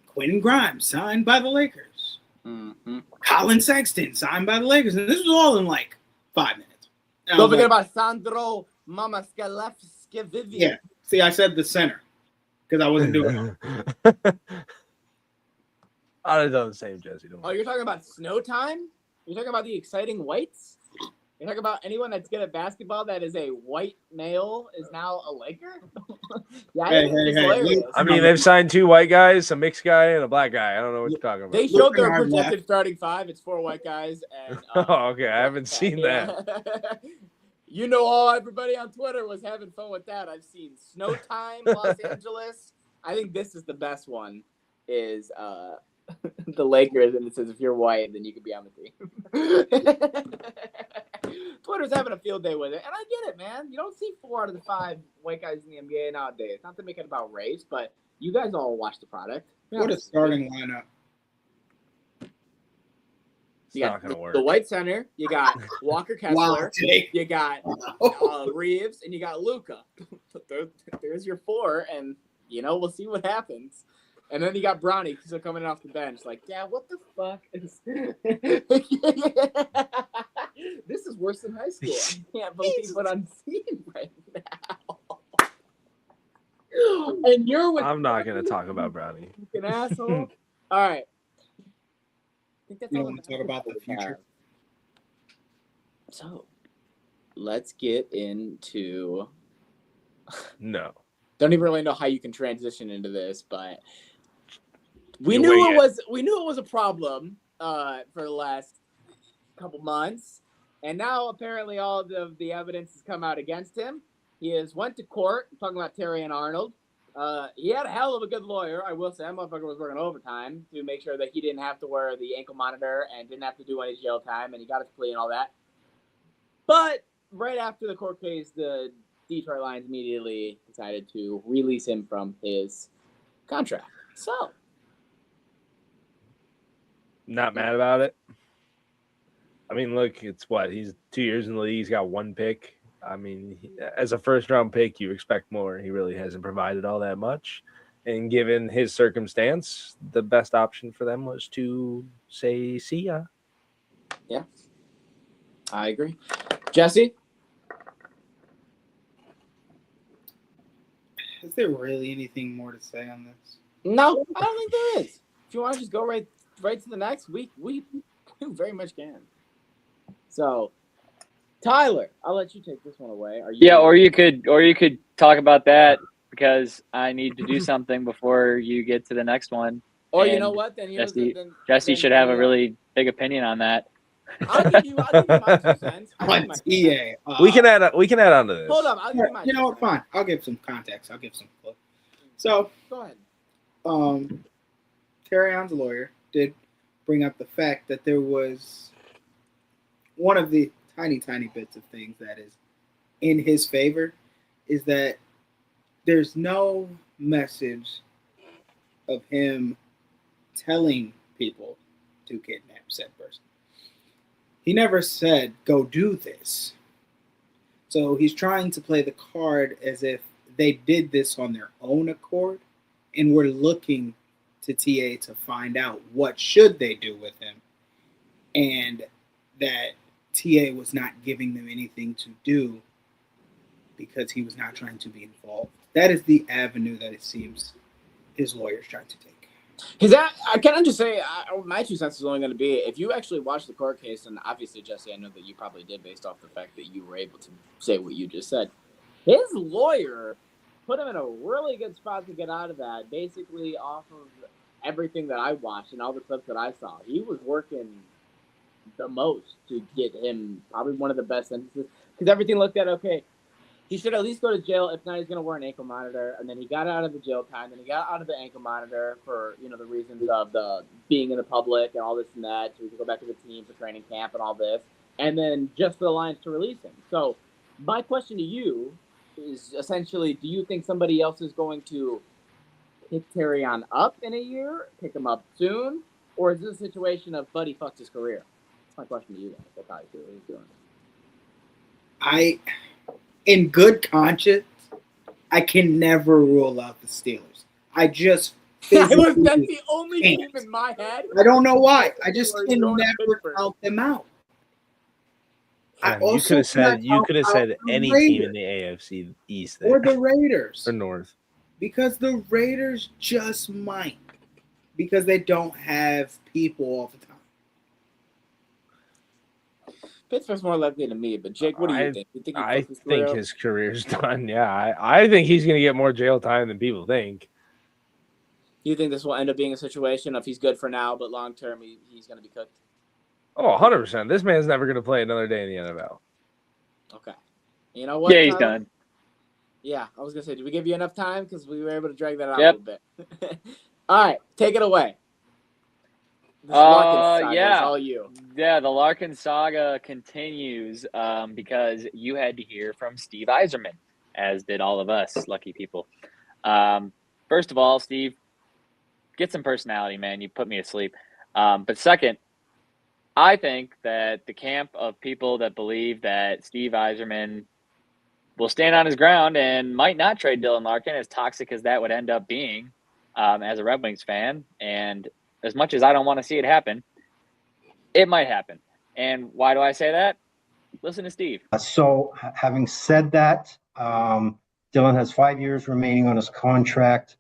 Speaker 2: Quentin Grimes signed by the Lakers.
Speaker 1: Mm-hmm.
Speaker 2: Colin Sexton signed by the Lakers. And this was all in like 5 minutes. And I
Speaker 1: Don't
Speaker 2: was
Speaker 1: forget
Speaker 2: like,
Speaker 1: about Sandro Mamaskalevskevivian.
Speaker 2: yeah. See, I said the center. because I wasn't doing it.
Speaker 6: I'd have done the same, Jesse. Don't
Speaker 1: Oh,
Speaker 6: worry.
Speaker 1: you're talking about snow time? You're talking about the exciting whites? You're talking about anyone that's good at basketball that is a white male is now a Laker? Yeah, I think it's hilarious.
Speaker 6: I mean, they've signed 2 white guys, a mixed guy, and a black guy. I don't know what you're talking about.
Speaker 1: They showed their
Speaker 2: Look at our
Speaker 1: projected starting 5. It's 4 white guys and
Speaker 6: Oh, okay. I haven't seen that.
Speaker 1: that. You know, all everybody on Twitter was having fun with that. I've seen Snow Time, Los Angeles. I think this is the best one. Is the Lakers, and it says if you're white, then you can be on the team. Twitter's having a field day with it, and I get it, man. You don't see 4 out of the 5 white guys in the NBA nowadays. Not to make it about race, but you guys all watch the product.
Speaker 2: What a starting lineup.
Speaker 6: It's
Speaker 1: You
Speaker 6: not
Speaker 1: got
Speaker 6: going to work.
Speaker 1: the white center. You got Walker Kessler.
Speaker 2: Wow, Jake.
Speaker 1: You got Reeves, and you got Luka. There's your 4, and we'll see what happens. And then you got Bronny still coming off the bench. Like, yeah, what the fuck is this is worse than high school. I can't believe what I'm seeing right now. And you're with
Speaker 6: I'm not going to talk about Brownie.
Speaker 1: an asshole. All right. I think that's
Speaker 2: You
Speaker 1: all
Speaker 2: want to talk about the future?
Speaker 1: So, let's get into.
Speaker 6: No.
Speaker 1: Don't even really know how you can transition into this, but we
Speaker 6: You
Speaker 1: knew
Speaker 6: wing it.
Speaker 1: we knew it was a problem for the last couple months, and now apparently all of the evidence has come out against him. He has went to court. I'm talking about Terry and Arnold. He had a hell of a good lawyer, I will say. That motherfucker was working overtime to make sure that he didn't have to wear the ankle monitor and didn't have to do any jail time, and he got his plea and all that. But right after the court case, the Detroit Lions immediately decided to release him from his contract. So,
Speaker 6: Not mad about it. I mean, look, it's what? He's 2 years in the league. He's got 1 pick. I mean, as a first-round pick, you expect more. He really hasn't provided all that much. And given his circumstance, the best option for them was to say, see ya.
Speaker 1: yeah, I agree. Jesse?
Speaker 2: Is there really anything more to say on this?
Speaker 1: No, I don't think there is. If you want to just go right to the next week, we very much can. So, Tyler, I'll let you take this one away. Are you?
Speaker 5: Yeah, or you could talk about that because I need to do something before you get to the next one.
Speaker 1: Or you
Speaker 5: and
Speaker 1: know what? Then
Speaker 5: Jesse should have a really big opinion on that.
Speaker 1: I'll give you my 2 cents.
Speaker 2: On TA.
Speaker 6: We can add on to this.
Speaker 1: Hold on. I'll give you my
Speaker 2: You know
Speaker 1: 2
Speaker 2: what? Fine. I'll give some context. I'll give some clue. So,
Speaker 1: Go ahead.
Speaker 2: Terry On's lawyer did bring up the fact that there was one of the tiny bits of things that is in his favor is that there's no message of him telling people to kidnap said person. He never said, go do this. So he's trying to play the card as if they did this on their own accord, and we're looking to TA to find out what should they do with him, and that TA was not giving them anything to do because he was not trying to be involved. That is the avenue that it seems his lawyer's trying to take.
Speaker 1: I can just say my 2 cents is only going to be if you actually watch the court case, and obviously, Jesse, I know that you probably did based off the fact that you were able to say what you just said. His lawyer put him in a really good spot to get out of that, basically off of everything that I watched and all the clips that I saw. He was working the most to get him probably one of the best sentences because everything looked at okay. He should at least go to jail. If not, he's going to wear an ankle monitor. And then he got out of the jail time. Then he got out of the ankle monitor for, the reasons of the being in the public and all this and that. So he could go back to the team for training camp and all this. And then just for the Lions to release him. So my question to you is essentially, do you think somebody else is going to pick Terry on up in a year, pick him up soon? Or is this a situation of Buddy fucked his career? That's my question to you guys. That's how he's doing.
Speaker 2: In good conscience, I can never rule out the Steelers. I just
Speaker 1: That's the only team in my head.
Speaker 2: I don't know why. I just
Speaker 1: Or
Speaker 2: can
Speaker 1: going to
Speaker 2: never
Speaker 1: Pittsburgh.
Speaker 2: count them out.
Speaker 6: You could have said any team in the AFC East there.
Speaker 2: or the Raiders.
Speaker 6: Or North.
Speaker 2: Because the Raiders just might. Because they don't have people all the time.
Speaker 1: Pittsburgh's more likely to me, but Jake, what do you think? You think he
Speaker 6: I
Speaker 1: fucks his career
Speaker 6: think
Speaker 1: up?
Speaker 6: his career's done. Yeah, I think he's going to get more jail time than people think.
Speaker 1: Do you think this will end up being a situation of he's good for now, but long term he's going to be cooked?
Speaker 6: Oh, 100%. This man's never going to play another day in the NFL.
Speaker 1: Okay. You know what?
Speaker 5: Yeah, he's
Speaker 1: Tyler?
Speaker 5: done.
Speaker 1: Yeah, I was going to say, did we give you enough time? Because we were able to drag that out
Speaker 5: Yep.
Speaker 1: a little bit. All right, take it away. This Larkin saga
Speaker 5: yeah.
Speaker 1: is all you.
Speaker 5: Yeah, the Larkin saga continues because you had to hear from Steve Yzerman, as did all of us lucky people. First of all, Steve, get some personality, man. You put me asleep. But second, I think that the camp of people that believe that Steve Yzerman will stand on his ground and might not trade Dylan Larkin, as toxic as that would end up being as a Red Wings fan, and as much as I don't want to see it happen, it might happen. And why do I say that? Listen to Steve.
Speaker 8: So having said that, Dylan has 5 years remaining on his contract.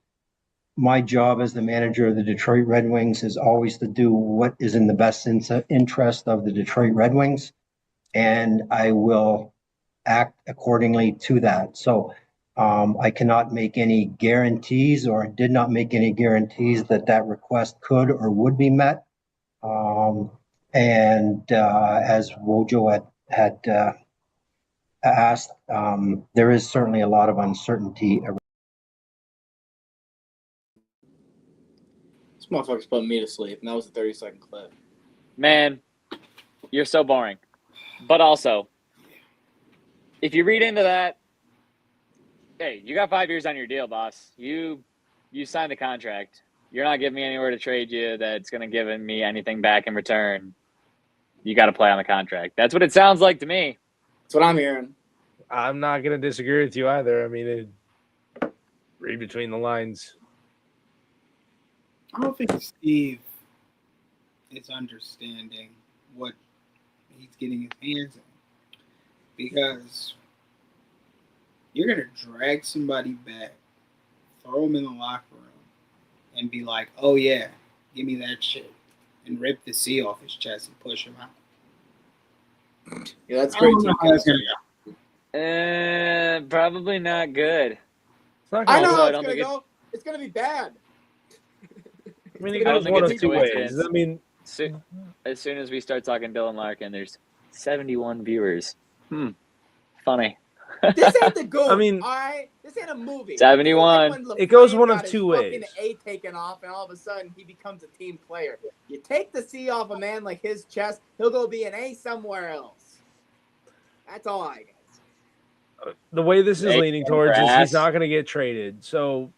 Speaker 8: My job as the manager of the Detroit Red Wings is always to do what is in the best interest of the Detroit Red Wings, and I will act accordingly to that. So I cannot make any guarantees, or did not make any guarantees that request could or would be met. As Wojo had asked, there is certainly a lot of uncertainty.
Speaker 1: This motherfucker's putting me to sleep, and that was a 30-second clip.
Speaker 5: Man, you're so boring. But also, if you read into that, hey, you got 5 years on your deal, boss. You signed the contract. You're not giving me anywhere to trade you that's going to give me anything back in return. You got to play on the contract. That's what it sounds like to me.
Speaker 1: That's what I'm hearing.
Speaker 6: I'm not going to disagree with you either. I mean, read between the lines.
Speaker 2: I don't think Steve is understanding what he's getting his hands on. Because you're going to drag somebody back, throw them in the locker room, and be like, oh, yeah, give me that shit, and rip the C off his chest and push him out.
Speaker 1: Yeah, that's
Speaker 2: I
Speaker 1: great.
Speaker 2: don't know how that's going to go.
Speaker 5: Probably not good.
Speaker 6: It's not
Speaker 1: I
Speaker 6: gonna
Speaker 1: know
Speaker 5: Also,
Speaker 1: how
Speaker 5: I
Speaker 1: it's
Speaker 5: don't
Speaker 1: going to
Speaker 5: think
Speaker 1: go. It's going to be bad.
Speaker 6: I mean, it
Speaker 5: I don't
Speaker 6: goes
Speaker 5: think
Speaker 6: one
Speaker 5: it's
Speaker 6: of
Speaker 5: a
Speaker 6: two ways.
Speaker 5: coincidence.
Speaker 6: I mean,
Speaker 5: As soon as we start talking Dylan Larkin, there's 71 viewers. Funny.
Speaker 1: This ain't the goal.
Speaker 6: I mean,
Speaker 1: all right? This ain't a movie.
Speaker 5: 71.
Speaker 1: This is like when
Speaker 6: It goes
Speaker 1: LaFleur
Speaker 6: one of
Speaker 1: got his
Speaker 6: two
Speaker 1: fucking
Speaker 6: ways.
Speaker 1: A taken off, and all of a sudden he becomes a team player. You take the C off a man like his chest, he'll go be an A somewhere else. That's all I got.
Speaker 6: the way this is
Speaker 5: Hey,
Speaker 6: leaning towards is
Speaker 5: grass.
Speaker 6: he's not going to get traded. So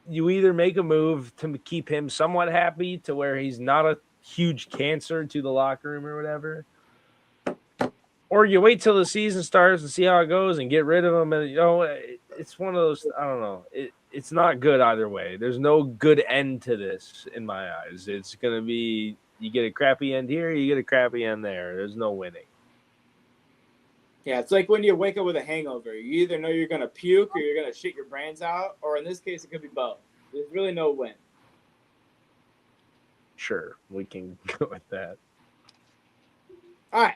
Speaker 6: you either make a move to keep him somewhat happy to where he's not a huge cancer to the locker room or whatever, or you wait till the season starts and see how it goes and get rid of him. And it's one of those. I don't know. It's not good either way. There's no good end to this in my eyes. It's gonna be you get a crappy end here, you get a crappy end there. There's no winning.
Speaker 1: Yeah, it's like when you wake up with a hangover. You either know you're going to puke or you're going to shit your brains out, or in this case, it could be both. There's really no win.
Speaker 6: Sure, we can go with that.
Speaker 1: All right.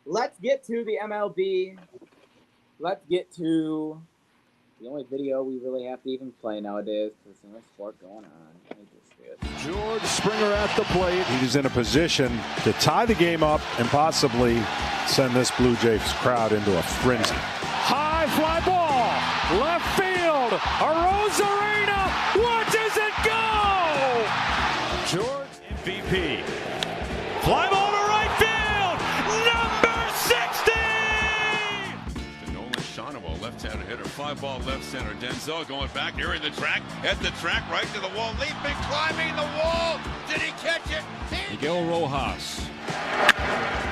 Speaker 1: Let's get to the MLB. Let's get to the only video we really have to even play nowadays because there's no sport going on. Let me just do it.
Speaker 9: George Springer at the plate. He's in a position to tie the game up and possibly send this Blue Jays crowd into a frenzy. High fly ball, left field. Arozarena watches it go. George MVP. Fly ball to right field. Number 60.
Speaker 10: To Nolan Shawnow, left-handed hitter, fly ball left center. Denzel going back, nearing the track, at the track, right to the wall, leaping, climbing the wall. Did he catch it?
Speaker 9: Miguel Rojas.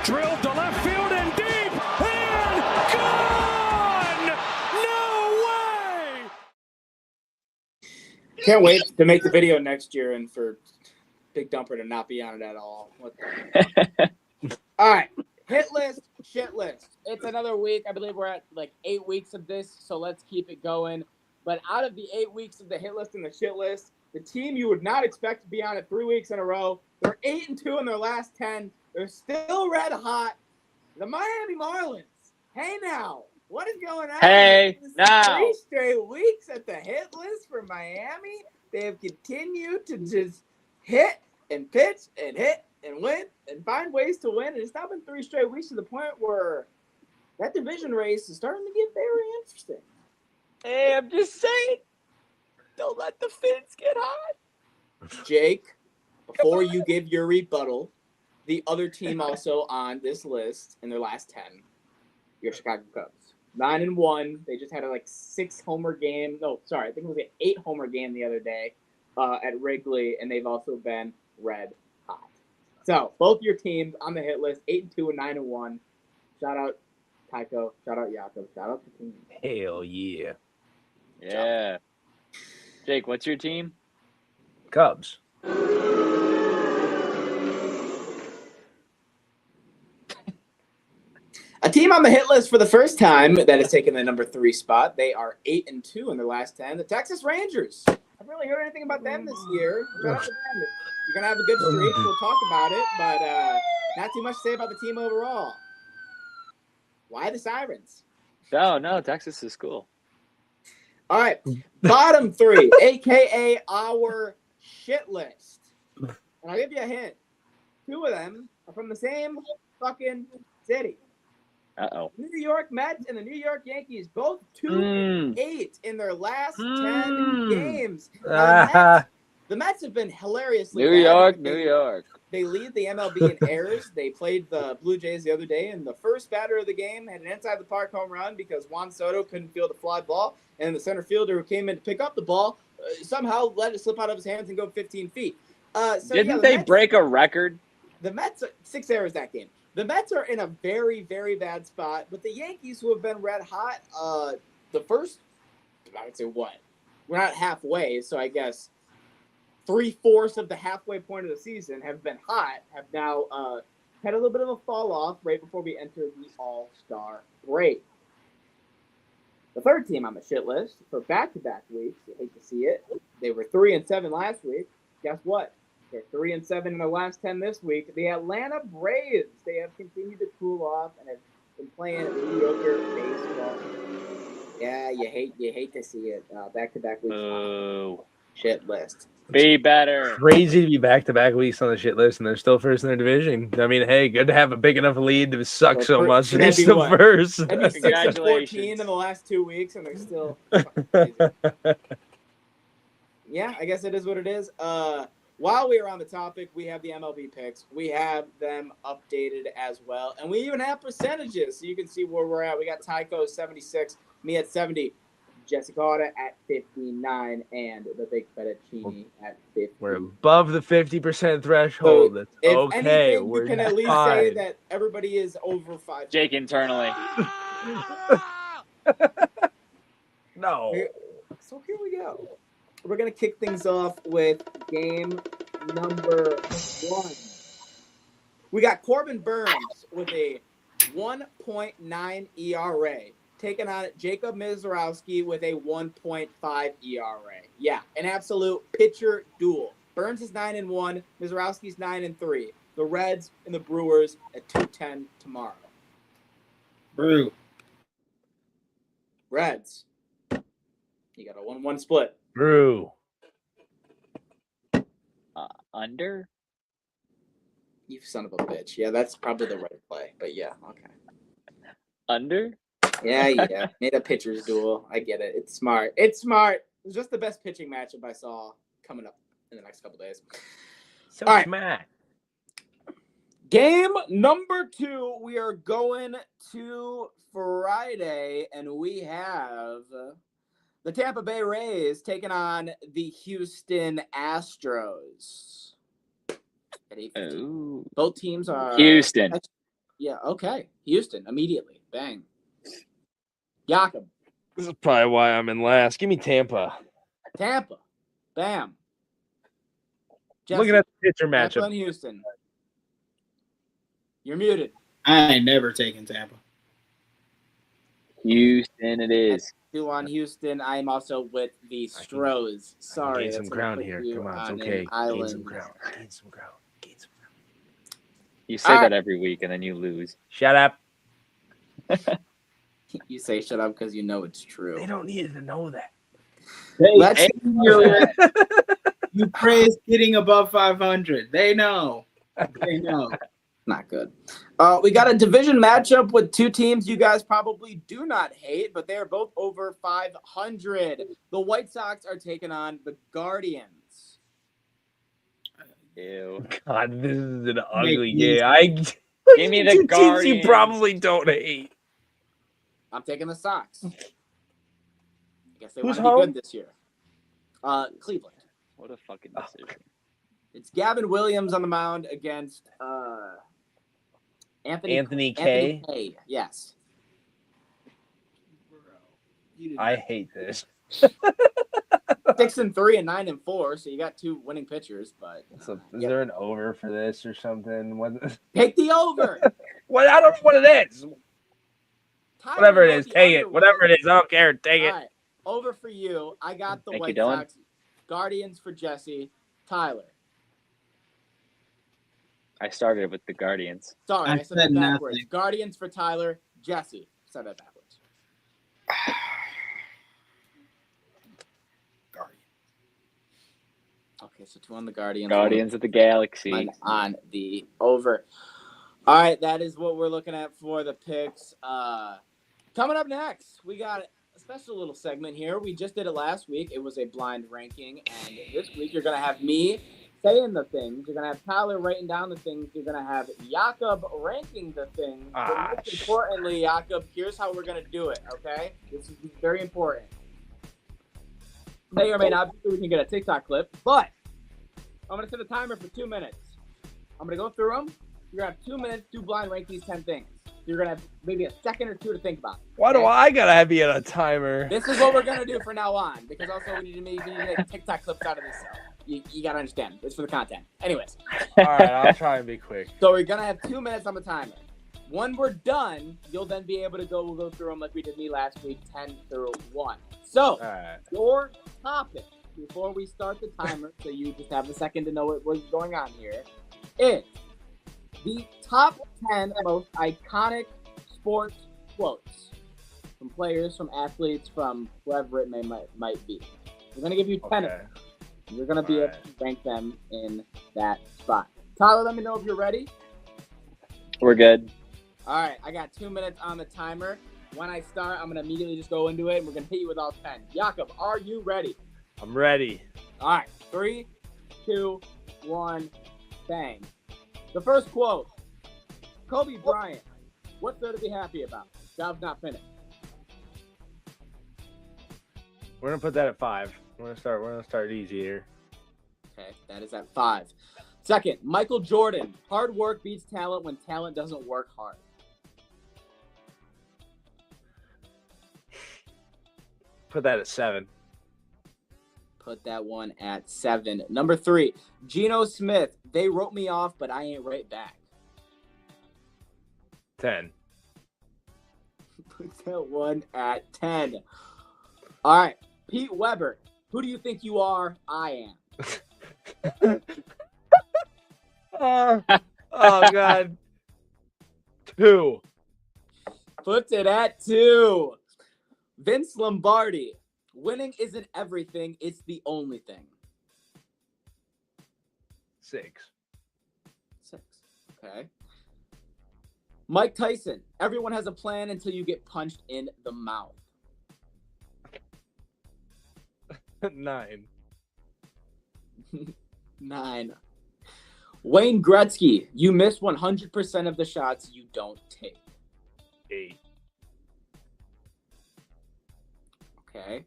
Speaker 9: Drilled to left field and deep and gone. No way.
Speaker 1: Can't wait to make the video next year and for Big Dumper to not be on it at all. What the all right. Hit list, shit list. It's another week. I believe we're at like 8 weeks of this, so let's keep it going. But out of the 8 weeks of the hit list and the shit list, the team you would not expect to be on it 3 weeks in a row, they're 8-2 in their last 10. They're still red hot. The Miami Marlins. Hey now, what is going on?
Speaker 5: Hey now.
Speaker 1: 3 straight weeks at the hit list for Miami. They have continued to just hit and pitch and hit and win and find ways to win. And it's now been 3 straight weeks to the point where that division race is starting to get very interesting.
Speaker 5: Hey, I'm just saying, don't let the Finns get hot.
Speaker 1: Jake, before you give your rebuttal, the other team also on this list in their last 10, your Chicago Cubs. 9-1. They just had a 6 homer game. No, sorry, I think it was an 8 homer game the other day at Wrigley, and they've also been red hot. So both your teams on the hit list, 8-2 and 9-1. Shout out Tycho. Shout out Jakob. Shout out the team.
Speaker 6: Hell yeah.
Speaker 5: Yeah. Jake, what's your team?
Speaker 6: Cubs.
Speaker 1: A team on the hit list for the first time that has taken the number 3 spot. They are 8-2 in their last 10. The Texas Rangers. I haven't really heard anything about them this year. Shout out to them. You're going to have a good streak. We'll talk about it, but not too much to say about the team overall. Why the Sirens?
Speaker 5: No, Texas is cool.
Speaker 1: All right, bottom 3, a.k.a. our shit list. And I'll give you a hint. 2 of them are from the same fucking city.
Speaker 5: Uh-oh.
Speaker 1: New York Mets and the New York Yankees, both 2-8 in their last 10 games. Now, the Mets have been hilariously
Speaker 5: New York.
Speaker 1: They lead the MLB in errors. They played the Blue Jays the other day, and the first batter of the game had an inside-the-park home run because Juan Soto couldn't field a fly ball, and the center fielder who came in to pick up the ball somehow let it slip out of his hands and go 15 feet.
Speaker 5: Didn't they break a record?
Speaker 1: The Mets, 6 errors that game. The Mets are in a very, very bad spot, but the Yankees, who have been red hot, the first, I would say what? We're not halfway, so I guess 3/4 of the halfway point of the season have been hot, have now had a little bit of a fall off right before we enter the All-Star break. The third team on the shit list for back-to-back weeks, you hate to see it, they were 3-7 last week. Guess what? They're 3-7 in their last 10 this week. The Atlanta Braves. They have continued to cool off and have been playing mediocre baseball. Yeah, you hate to see it. Back-to-back weeks.
Speaker 5: Oh.
Speaker 1: Shit list.
Speaker 5: Be better.
Speaker 6: Crazy to be back-to-back weeks on the shit list, and they're still first in their division. I mean, hey, good to have a big enough lead to suck so much. They're still first.
Speaker 1: That'd be 6-14 in the last 2 weeks, and they're still Yeah, I guess it is what it is. While we are on the topic, we have the MLB picks. We have them updated as well. And we even have percentages, so you can see where we're at. We got Tycho 76, me at 70, Jesse Carter at 59, and the Big Fettuccine at 50.
Speaker 6: We're above the 50% threshold. That's
Speaker 1: if
Speaker 6: okay.
Speaker 1: Anything,
Speaker 6: We're
Speaker 1: you can at least
Speaker 6: fine.
Speaker 1: say that everybody is over 5.
Speaker 5: Jake internally.
Speaker 6: No.
Speaker 1: So here we go. We're going to kick things off with game number 1. We got Corbin Burns with a 1.9 ERA, taking on Jacob Mizorowski with a 1.5 ERA. Yeah, an absolute pitcher duel. Burns is 9-1, Mizorowski's 9-3. The Reds and the Brewers at 2:10 tomorrow.
Speaker 2: Brew.
Speaker 1: Reds. You got a 1-1 split.
Speaker 6: Brew.
Speaker 5: Under?
Speaker 1: You son of a bitch. Yeah, that's probably the right play. But yeah, okay.
Speaker 5: Under?
Speaker 1: Yeah. Made a pitcher's duel. I get it. It's smart. It's just the best pitching matchup I saw coming up in the next couple days.
Speaker 6: So
Speaker 1: all right.
Speaker 6: smart.
Speaker 1: Game number 2. We are going to Friday, and we have the Tampa Bay Rays taking on the Houston Astros. At 8:15. Both teams are
Speaker 5: Houston.
Speaker 1: Yeah, okay. Houston, immediately. Bang. Jakob.
Speaker 6: This is probably why I'm in last. Give me Tampa.
Speaker 1: Tampa. Bam. Jesse,
Speaker 6: Looking at the pitcher
Speaker 1: Tampa
Speaker 6: matchup.
Speaker 1: and Houston. You're muted.
Speaker 2: I ain't never taken Tampa.
Speaker 5: Houston it is.
Speaker 1: 2 on Houston. I am also with the Stros. Sorry.
Speaker 6: Gain some
Speaker 1: that's gonna
Speaker 6: ground
Speaker 1: put
Speaker 6: here.
Speaker 1: you
Speaker 6: Come on, it's
Speaker 1: an
Speaker 6: okay. Gain
Speaker 1: island.
Speaker 6: some ground. Gain some ground. Gain some ground.
Speaker 5: You say
Speaker 1: All
Speaker 5: that
Speaker 1: right.
Speaker 5: every week and then you lose.
Speaker 6: Shut up.
Speaker 1: You say shut up because you know it's true.
Speaker 6: They don't need to know that.
Speaker 2: Let's hear you praise getting above 500. They know. They know.
Speaker 1: Not good. We got a division matchup with 2 teams you guys probably do not hate, but they are both over 500. The White Sox are taking on the Guardians.
Speaker 5: Ew.
Speaker 6: God, this is an ugly
Speaker 2: me
Speaker 6: game.
Speaker 5: Give me the
Speaker 6: Two teams
Speaker 5: Guardians.
Speaker 6: you probably don't hate.
Speaker 1: I'm taking the Sox. I guess they
Speaker 6: Who's
Speaker 1: want to be
Speaker 6: home?
Speaker 1: good this year. Cleveland.
Speaker 5: What a fucking decision.
Speaker 1: It's Gavin Williams on the mound against
Speaker 6: Anthony K.
Speaker 1: Kay. Yes.
Speaker 6: I hate this.
Speaker 1: 6-3 and 9-4, so you got 2 winning pitchers, but
Speaker 6: So, is there an over for this or something? What?
Speaker 1: take the over.
Speaker 6: Well, I don't know what it is.
Speaker 1: Tyler
Speaker 6: Whatever it
Speaker 1: wrote
Speaker 6: is,
Speaker 1: the
Speaker 6: take it.
Speaker 1: under
Speaker 6: Whatever
Speaker 1: one.
Speaker 6: it is, I don't care. Take it.
Speaker 1: All right, over for you. I got the
Speaker 5: Thank you,
Speaker 1: White
Speaker 5: Dylan.
Speaker 1: Sox. Guardians for Jesse. Tyler.
Speaker 5: I started with the Guardians.
Speaker 1: Sorry,
Speaker 2: I
Speaker 1: I said that
Speaker 2: said
Speaker 1: backwards.
Speaker 2: nothing.
Speaker 1: Guardians for Tyler. Jesse. Said that backwards.
Speaker 2: Guardian.
Speaker 1: Okay, so 2 on the Guardians.
Speaker 5: Guardians of the Galaxy.
Speaker 1: One on the over. All right, that is what we're looking at for the picks. Coming up next, we got a special little segment here. We just did it last week. It was a blind ranking, and this week you're going to have me saying the things. You're going to have Tyler writing down the things. You're going to have Jakob ranking the things. But most importantly, Jakob, here's how we're going to do it, okay? This is very important. May or may not be, we can get a TikTok clip, but I'm going to set a timer for 2 minutes. I'm going to go through them. You're going to have 2 minutes to blind rank these 10 things. You're going to have maybe a second or 2 to think about it.
Speaker 6: Why do I gotta be on a timer?
Speaker 1: This is what we're going to do from now on, because also we need to make TikTok clips out of this. You got to understand. It's for the content. Anyways.
Speaker 6: All right, I'll try and be quick.
Speaker 1: So we're going to have 2 minutes on the timer. When we're done, you'll then be able to we'll go through them like we did me last week, 10 through 1. So,
Speaker 6: All right.
Speaker 1: your topic, before we start the timer, so you just have a second to know what's going on here, is the top 10 most iconic sports quotes from players, from athletes, from whoever it might be. We're going to give you 10 of them. You're going to be able to rank them in that spot. Tyler, let me know if you're ready.
Speaker 5: We're good.
Speaker 1: All right, I got 2 minutes on the timer. When I start, I'm going to immediately just go into it, and we're going to hit you with all 10. Jakob, are you ready?
Speaker 6: I'm ready.
Speaker 1: All right, 3, 2, 1, bang. The first quote, Kobe Bryant, what's there to be happy about? Job's not finished.
Speaker 6: We're gonna put that at 5. We're gonna start easy here.
Speaker 1: Okay, that is at 5. Second, Michael Jordan, hard work beats talent when talent doesn't work hard.
Speaker 6: Put that at 7.
Speaker 1: Put that one at 7. Number 3, Geno Smith, they wrote me off, but I ain't right back.
Speaker 6: 10.
Speaker 1: Put that one at 10. All right, Pete Weber, who do you think you are? I am.
Speaker 6: Oh God. 2.
Speaker 1: Puts it at 2. Vince Lombardi, winning isn't everything, it's the only thing.
Speaker 6: 6.
Speaker 1: 6. Okay. Mike Tyson, everyone has a plan until you get punched in the mouth.
Speaker 6: 9.
Speaker 1: 9. Wayne Gretzky, you miss 100% of the shots you don't take.
Speaker 6: 8.
Speaker 1: Okay.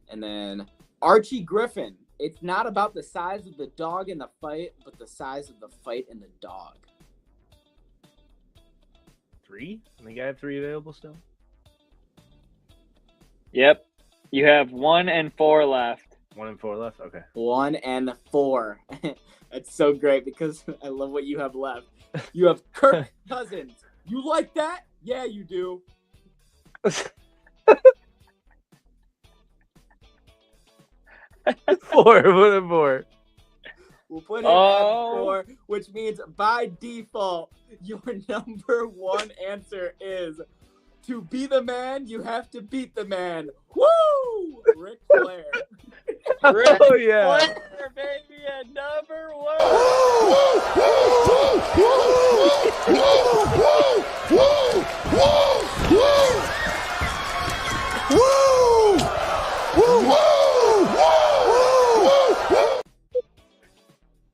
Speaker 1: And then Archie Griffin, it's not about the size of the dog in the fight, but the size of the fight in the dog.
Speaker 6: 3? I think I have 3 available still.
Speaker 5: Yep. You have 1 and 4 left.
Speaker 6: 1 and 4 left. Okay.
Speaker 1: 1 and 4. That's so great because I love what you have left. You have Kirk Cousins. You like that? Yeah, you do.
Speaker 6: Four. Put it four.
Speaker 1: We'll put it at 4, which means by default, your number one answer is to be the man, you have to beat the man. Woo! Ric Flair.
Speaker 6: Oh yeah.
Speaker 5: Flair, baby, at number 1.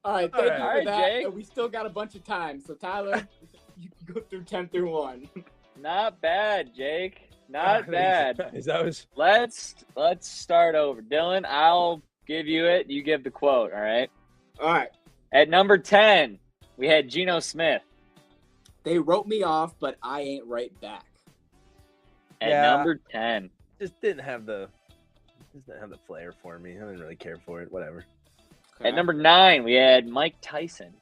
Speaker 1: All right, thank you for
Speaker 5: right,
Speaker 1: that.
Speaker 5: Jake.
Speaker 1: And we still got a bunch of time. So, Tyler, you can go through 10 through 1.
Speaker 5: Not bad, Jake. Not bad.
Speaker 6: That was
Speaker 5: Let's start over. Dylan, I'll give you it. You give the quote, all right?
Speaker 1: All right.
Speaker 5: At number 10, we had Geno Smith.
Speaker 1: They wrote me off, but I ain't right back.
Speaker 5: At
Speaker 6: Yeah.
Speaker 5: number 10.
Speaker 6: just didn't have the flair for me. I didn't really care for it. Whatever.
Speaker 5: At number 9, we had Mike Tyson.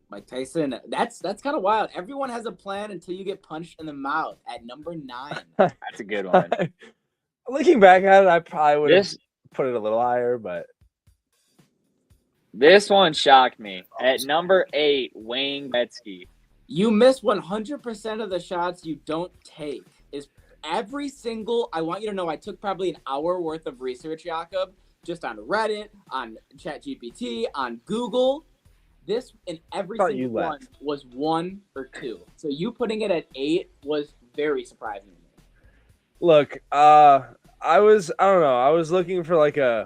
Speaker 1: Mike Tyson, that's kind of wild. Everyone has a plan until you get punched in the mouth. At number 9.
Speaker 5: That's a good one.
Speaker 6: Looking back at it, I probably would have
Speaker 5: This
Speaker 6: put it a little higher, but
Speaker 5: this one shocked me. At number 8, Wayne Gretzky.
Speaker 1: You miss 100% of the shots you don't take. Is every single, I want you to know, I took probably an hour worth of research, Jakob, just on Reddit, on ChatGPT, on Google. This in every
Speaker 6: Thought you
Speaker 1: single one
Speaker 6: left.
Speaker 1: was 1 or 2. So you putting it at 8 was very surprising to me.
Speaker 6: look, I don't know. I was looking for like I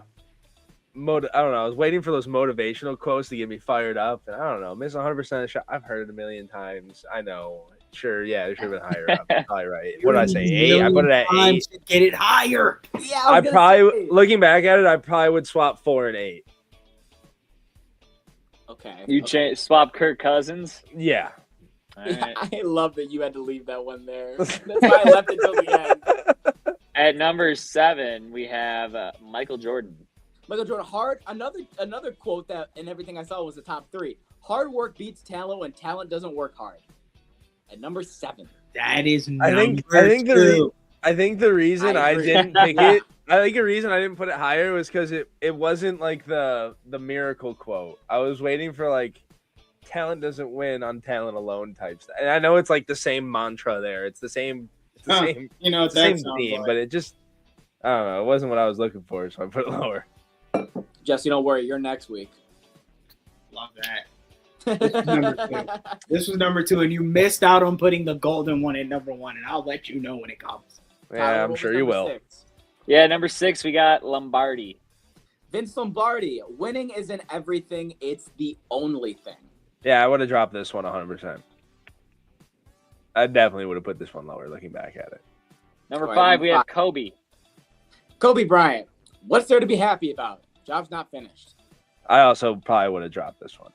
Speaker 6: don't know. I was waiting for those motivational quotes to get me fired up, and I don't know. Miss 100% of the shot. I've heard it a million times. I know. Sure, yeah, it should have been higher up. You're probably right. What did I say? 8? I put it at 8.
Speaker 2: To get it higher.
Speaker 1: Yeah,
Speaker 6: I
Speaker 1: was gonna
Speaker 6: probably,
Speaker 1: say.
Speaker 6: looking back at it, I probably would swap 4 and 8.
Speaker 1: Okay.
Speaker 5: You
Speaker 1: okay.
Speaker 5: swap Kirk Cousins?
Speaker 6: Yeah.
Speaker 5: All
Speaker 1: Yeah,
Speaker 5: right.
Speaker 1: I love that you had to leave that one there. That's why I left it till the end.
Speaker 5: At number 7, we have Michael Jordan.
Speaker 1: Michael Jordan, another quote that and everything I saw was the top 3. Hard work beats talent when talent doesn't work hard. At number 7.
Speaker 2: That is
Speaker 6: I
Speaker 2: number
Speaker 6: think
Speaker 2: two.
Speaker 6: I think the reason
Speaker 1: I
Speaker 6: I
Speaker 1: agree.
Speaker 6: didn't pick it, I think the reason I didn't put it higher was because it wasn't like the miracle quote. I was waiting for like talent doesn't win on talent alone type stuff. And I know it's like the same mantra there. It's the same. It's the same.
Speaker 2: You know,
Speaker 6: It's the same theme, but it just I don't know. It wasn't what I was looking for, so I put it lower.
Speaker 1: Jesse, don't worry, you're next week.
Speaker 2: Love that. This was number 2. This was number 2, and you missed out on putting the golden one at number 1, and I'll let you know when it comes.
Speaker 1: Tyler,
Speaker 6: Yeah,
Speaker 1: what
Speaker 6: I'm
Speaker 1: was
Speaker 6: sure you
Speaker 1: number
Speaker 6: will.
Speaker 1: 6?
Speaker 5: Yeah, number 6, we got Lombardi.
Speaker 1: Vince Lombardi. Winning isn't everything, it's the only thing.
Speaker 6: Yeah, I would have dropped this one 100%. I definitely would have put this one lower looking back at it.
Speaker 5: Number
Speaker 1: All right,
Speaker 5: 5, we
Speaker 1: number
Speaker 5: have Kobe.
Speaker 1: Kobe Bryant. What's there to be happy about? Job's not finished.
Speaker 6: I also probably would have dropped this one.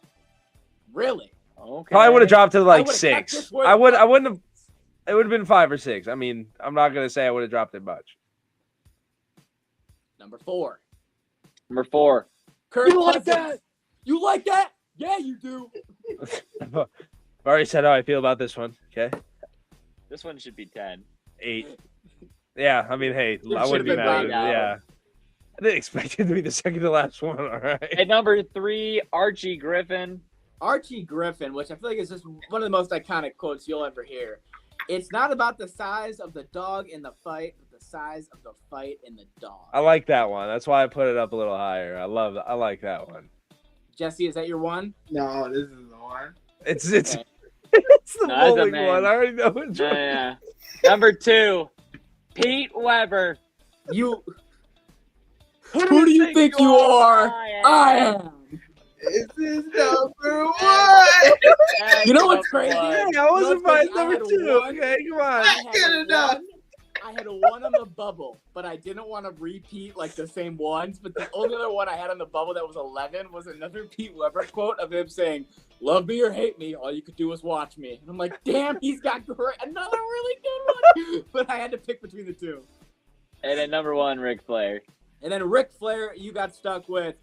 Speaker 1: Really?
Speaker 5: Okay.
Speaker 6: Probably would have dropped to like
Speaker 1: would've kept
Speaker 6: 6.
Speaker 1: this word-
Speaker 6: I wouldn't have. It would have been 5 or 6. I mean, I'm not gonna say I would have dropped it much.
Speaker 1: Number 4.
Speaker 5: Number 4.
Speaker 1: Kirk
Speaker 6: You like
Speaker 1: Cousins.
Speaker 6: that?
Speaker 1: You like that? Yeah, you do.
Speaker 6: I've already said how I feel about this one. Okay,
Speaker 5: This one should be 10.
Speaker 6: 8. Yeah, I mean, hey,
Speaker 1: You
Speaker 6: I wouldn't be
Speaker 1: should've been
Speaker 6: mad.
Speaker 1: round
Speaker 5: out.
Speaker 6: Yeah, I didn't expect it to be the second to last one. All right.
Speaker 5: At number 3, Archie Griffin.
Speaker 1: Archie Griffin, which I feel like is just one of the most iconic quotes you'll ever hear. It's not about the size of the dog in the fight, but the size of the fight in the dog.
Speaker 6: I like that one. That's why I put it up a little higher. I like that one.
Speaker 1: Jesse, is that your one?
Speaker 2: No, this is the one.
Speaker 6: It's
Speaker 1: Okay.
Speaker 6: it's the
Speaker 5: No, that's a
Speaker 6: bowling
Speaker 5: man.
Speaker 6: one. I already know which one.
Speaker 5: Yeah. Number 2, Pete Weber.
Speaker 1: You. Who do you think you are? I am.
Speaker 2: This is number 1.
Speaker 1: You know what's crazy?
Speaker 6: Yeah,
Speaker 1: You
Speaker 6: I
Speaker 1: know
Speaker 6: wasn't
Speaker 1: what's
Speaker 6: my
Speaker 1: crazy? I
Speaker 6: number
Speaker 1: had
Speaker 6: 2.
Speaker 1: one-
Speaker 6: Okay, come on.
Speaker 1: I had a 1 on the bubble, but I didn't want to repeat like the same ones. But the only other one I had on the bubble that was 11 was another Pete Weber quote of him saying, "Love me or hate me, all you could do was watch me." And I'm like, damn, he's got another really good one. But I had to pick between the 2.
Speaker 5: And at number 1, Ric Flair.
Speaker 1: And then Ric Flair, you got stuck with,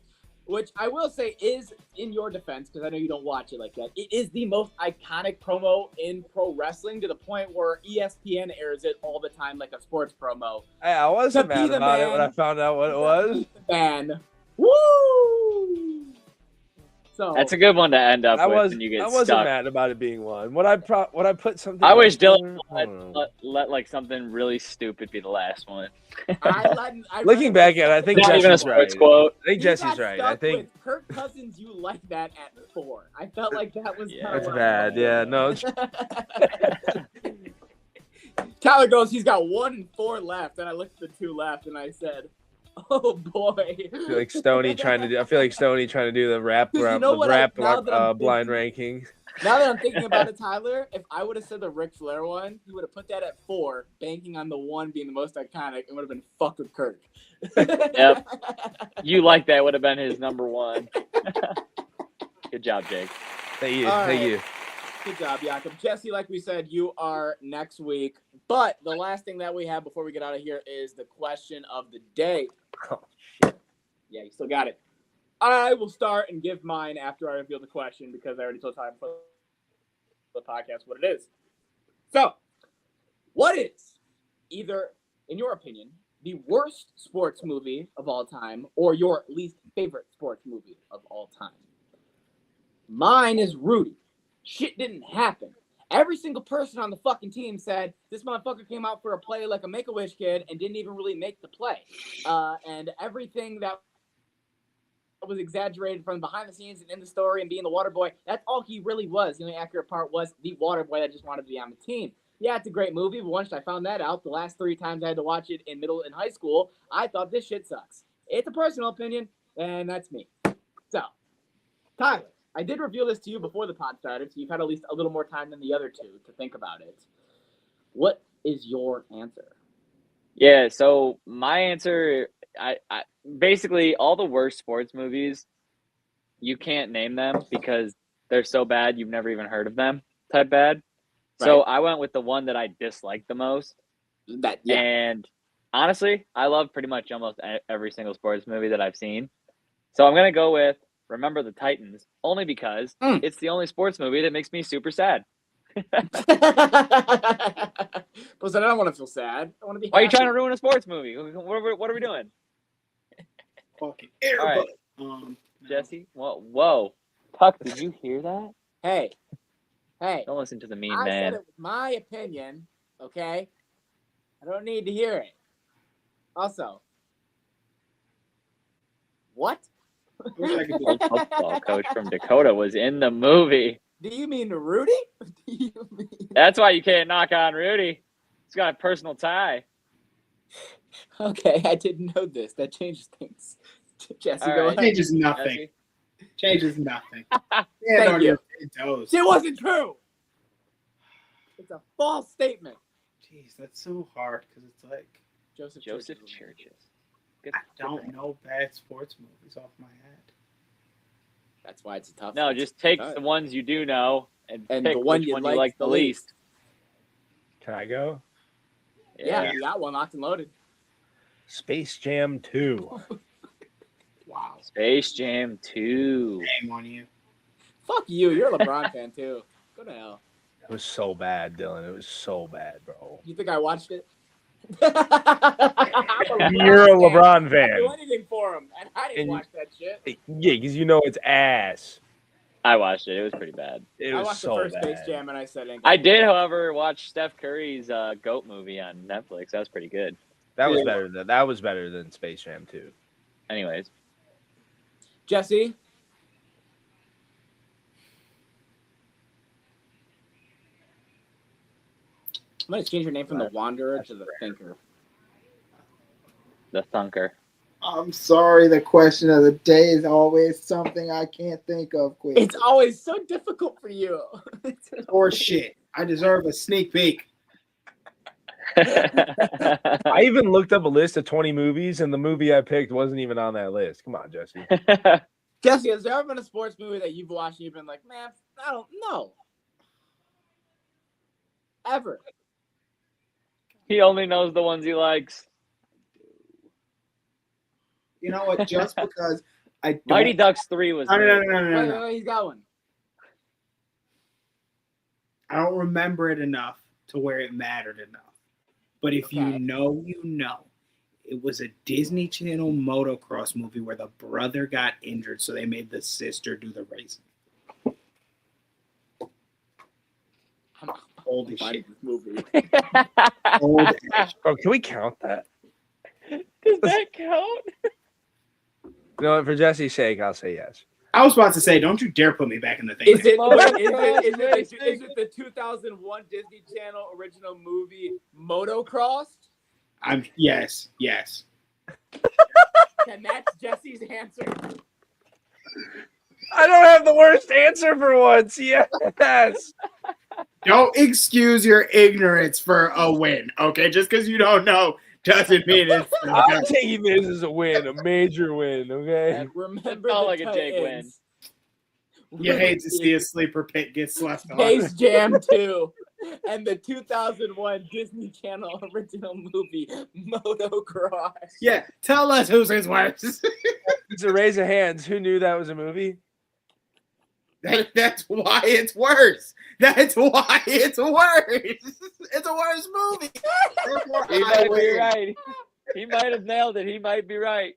Speaker 1: Which I will say is, in your defense, because I know you don't watch it like that, it is the most iconic promo in pro wrestling to the point where ESPN airs it all the time like a sports promo.
Speaker 6: Hey, I wasn't
Speaker 1: To be
Speaker 6: mad
Speaker 1: the
Speaker 6: about it when I
Speaker 1: man.
Speaker 6: found out what it was.
Speaker 1: Man. Woo! So
Speaker 5: That's a good one to end up
Speaker 6: I
Speaker 5: with when you get
Speaker 6: wasn't
Speaker 5: stuck.
Speaker 6: mad about it being one. Would I put something?
Speaker 5: I wish
Speaker 6: else
Speaker 5: Dylan
Speaker 6: in? I
Speaker 5: let,
Speaker 6: don't know.
Speaker 5: let like something really stupid be the last one.
Speaker 1: I
Speaker 6: Looking back at it, I think
Speaker 5: Not even a
Speaker 6: Jesse's right.
Speaker 5: sports quote.
Speaker 6: I think
Speaker 1: You
Speaker 6: Jesse's
Speaker 1: got
Speaker 6: right. I
Speaker 1: stuck
Speaker 6: think
Speaker 1: with Kirk Cousins, you like that at 4. I felt like that was
Speaker 5: Yeah.
Speaker 1: kind of
Speaker 6: that's bad. Yeah, no.
Speaker 1: Tyler goes, he's got 1 and 4 left, and I looked at the 2 left, and I said, "Oh boy."
Speaker 6: I feel like Stoney trying to do the rap,
Speaker 1: You know what now that I'm
Speaker 6: blind
Speaker 1: thinking-
Speaker 6: ranking.
Speaker 1: Now that I'm thinking about it, Tyler, if I would have said the Ric Flair one, he would have put that at 4, banking on the 1 being the most iconic, and would have been fuck with Kirk.
Speaker 5: Yep. You like that would have been his number 1. Good job, Jake.
Speaker 6: Thank you.
Speaker 1: All
Speaker 6: Thank
Speaker 1: right.
Speaker 6: you.
Speaker 1: Good job, Jakob. Jesse, like we said, you are next week. But the last thing that we have before we get out of here is the question of the day.
Speaker 6: Oh, shit.
Speaker 1: Yeah, you still got it. I will start and give mine after I reveal the question because I already told time for the podcast what it is. So, what is either, in your opinion, the worst sports movie of all time or your least favorite sports movie of all time? Mine is Rudy. Shit didn't happen. Every single person on the fucking team said this motherfucker came out for a play like a Make-A-Wish kid and didn't even really make the play. And everything that was exaggerated from behind the scenes and in the story and being the water boy, that's all he really was. The only accurate part was the water boy that just wanted to be on the team. Yeah, it's a great movie, but once I found that out, the last 3 times I had to watch it in middle and high school, I thought this shit sucks. It's a personal opinion, and that's me. So, Tyler, I did reveal this to you before the pod started, so you've had at least a little more time than the other 2 to think about it. What is your answer?
Speaker 5: Yeah, so my answer, I basically all the worst sports movies, you can't name them because they're so bad you've never even heard of them type bad. So
Speaker 1: Right.
Speaker 5: I went with the one that I disliked the most.
Speaker 1: That, yeah.
Speaker 5: And honestly, I love pretty much almost every single sports movie that I've seen. So I'm going to go with Remember the Titans, only because it's the only sports movie that makes me super sad.
Speaker 1: But I don't want to feel sad. I want to be
Speaker 5: Why are you
Speaker 1: happy.
Speaker 5: trying to ruin a sports movie? What are we doing?
Speaker 2: Fucking
Speaker 5: All right.
Speaker 2: no.
Speaker 5: Jesse? Whoa. Tuck, did you hear that?
Speaker 1: Hey.
Speaker 5: Don't listen to the mean
Speaker 1: I
Speaker 5: man.
Speaker 1: said it was my opinion, okay? I don't need to hear it. Also, what?
Speaker 5: Old football coach from Dakota was in the movie.
Speaker 1: Do you mean Rudy? Do you mean...
Speaker 5: That's why you can't knock on Rudy. He's got a personal tie.
Speaker 1: Okay, I didn't know this. That changes things. Jesse,
Speaker 5: All
Speaker 1: go
Speaker 5: right.
Speaker 1: ahead.
Speaker 2: Changes nothing.
Speaker 5: Jesse?
Speaker 2: Changes nothing.
Speaker 1: Thank you.
Speaker 2: Toes.
Speaker 1: It wasn't true. It's a false statement.
Speaker 2: Jeez, that's so hard because it's like
Speaker 1: Joseph
Speaker 5: Churches.
Speaker 2: I don't know bad sports movies off my head.
Speaker 1: That's why it's a tough
Speaker 5: No,
Speaker 1: one.
Speaker 5: just take
Speaker 1: Alright.
Speaker 5: the ones you do know and
Speaker 1: And
Speaker 5: pick
Speaker 1: the one
Speaker 5: which
Speaker 1: you
Speaker 5: one you like the least.
Speaker 6: Can I go?
Speaker 1: Yeah, you got one locked and loaded.
Speaker 6: Space Jam 2.
Speaker 2: Wow.
Speaker 5: Space Jam 2.
Speaker 2: Shame on you.
Speaker 1: Fuck you. You're a LeBron fan, too. Go to hell.
Speaker 6: It was so bad, Dylan. It was so bad, bro.
Speaker 1: You think I watched it?
Speaker 6: You're a LeBran
Speaker 1: I'd do
Speaker 6: fan.
Speaker 1: anything for him, and I didn't
Speaker 6: And-
Speaker 1: watch that shit.
Speaker 6: Yeah, because you know it's ass.
Speaker 5: I watched it. It was pretty bad.
Speaker 6: It
Speaker 1: I
Speaker 6: was
Speaker 1: watched
Speaker 6: so
Speaker 1: the first
Speaker 6: bad.
Speaker 1: Space Jam, and I said,
Speaker 5: I did, however, watch Steph Curry's GOAT movie on Netflix. That was pretty good.
Speaker 6: That was
Speaker 1: Yeah.
Speaker 6: better. That was better than Space Jam 2.
Speaker 5: Anyways,
Speaker 1: Jesse? I'm going to change your name from the Wanderer to the Thinker.
Speaker 5: the Thunker.
Speaker 11: I'm sorry, the question of the day is always something I can't think of quick.
Speaker 1: It's always so difficult for you.
Speaker 2: Or shit. I deserve a sneak peek.
Speaker 6: I even looked up a list of 20 movies, and the movie I picked wasn't even on that list. Come on, Jesse.
Speaker 1: Jesse, has there ever been a sports movie that you've watched and you've been like, man, I don't know? Ever.
Speaker 5: He only knows the ones he likes.
Speaker 11: You know what? Just because
Speaker 2: I don't,
Speaker 5: Mighty Ducks 3 was.
Speaker 2: No,
Speaker 5: good.
Speaker 2: no.
Speaker 1: He's got one.
Speaker 2: I don't remember it enough to where it mattered enough. But if you know, you know. It was a Disney Channel motocross movie where the brother got injured, so they made the sister do the racing. Old as shit.
Speaker 1: Movie.
Speaker 2: Old as shit.
Speaker 6: Oh, can we count that?
Speaker 5: Does that count?
Speaker 6: You know what? For Jesse's sake, I'll say yes.
Speaker 2: I was about to say, don't you dare put me back in the thing.
Speaker 1: Is it the 2001 Disney Channel original movie Motocross?
Speaker 2: Yes.
Speaker 1: And that's Jesse's answer.
Speaker 6: I don't have the worst answer for once. Yes.
Speaker 2: Don't excuse your ignorance for a win, okay? Just because you don't know doesn't mean it's.
Speaker 6: I'm taking this as a win, a major win, okay?
Speaker 1: And remember
Speaker 5: Felt
Speaker 1: the
Speaker 5: like a Jake win.
Speaker 1: Titans.
Speaker 2: You hate to see a sleeper pit get slept on.
Speaker 1: Space Jam 2 and the 2001 Disney Channel original movie Motocross.
Speaker 2: Yeah, tell us whose is worse.
Speaker 6: It's a raise of hands. Who knew that was a movie?
Speaker 2: That's why it's worse. That's why it's worse. It's a worse movie.
Speaker 5: He might be right. He might have nailed it. He might be right.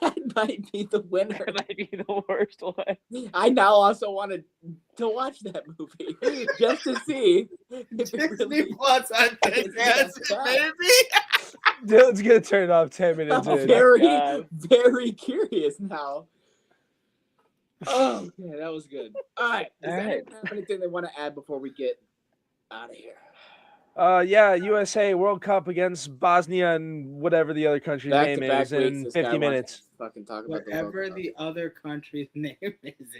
Speaker 1: That might be the winner.
Speaker 5: That might be the worst one.
Speaker 1: I now also wanted to watch that movie just to see if it
Speaker 2: Disney
Speaker 1: really
Speaker 2: Plus, I think that's it, baby.
Speaker 6: Dylan's gonna turn it off 10 minutes
Speaker 1: I'm
Speaker 6: in.
Speaker 1: very curious now. Oh, yeah, that was good. All right. Does anyone have anything they want to add before we get out of here?
Speaker 6: Yeah, USA World Cup against Bosnia and whatever the other country's name is in 50 minutes.
Speaker 1: Fucking talk about
Speaker 2: Whatever the other country's name is.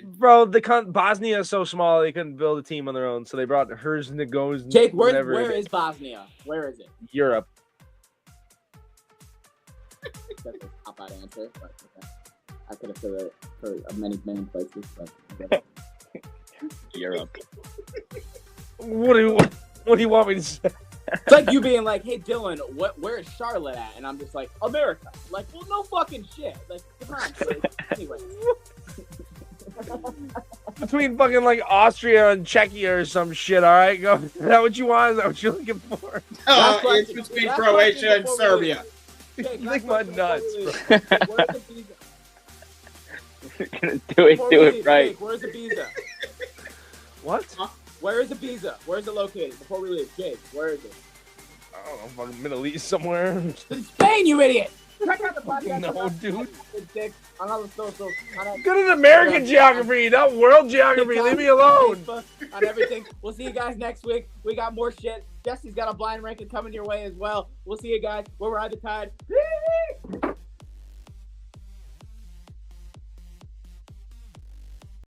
Speaker 6: Bro, Bosnia is so small they couldn't build a team on their own, so they brought Herzegovina.
Speaker 1: Jake, where is Bosnia? Where is it?
Speaker 6: Europe.
Speaker 1: That's a cop-out answer, but okay. I could have said it for many places, but
Speaker 5: Europe.
Speaker 6: What do you want me to say?
Speaker 1: It's like you being like, "Hey, Dylan, where is Charlotte at?" And I'm just like, "America." Like, well, no fucking shit. Like, come on. Dude. Anyway.
Speaker 6: Between fucking like Austria and Czechia or some shit, all right? Go. Is that what you want? Is that what you're looking for?
Speaker 2: It's between Croatia and Serbia.
Speaker 1: Jake,
Speaker 6: You lick my nuts, bro.
Speaker 1: Where's the visa?
Speaker 5: You're gonna do it right.
Speaker 1: Jake, where's the visa?
Speaker 6: What?
Speaker 1: Where is the visa? Where's it located? Before we leave, Jake, where is it?
Speaker 6: I don't know, fucking Middle East somewhere.
Speaker 1: In Spain, you idiot! Check out the podcast.
Speaker 6: No, dude.
Speaker 1: On all the socials.
Speaker 6: Good at American geography, not world geography. Leave me alone.
Speaker 1: Facebook, on everything. We'll see you guys next week. We got more shit. Jesse's got a blind ranking coming your way as well. We'll see you guys. We'll ride the tide.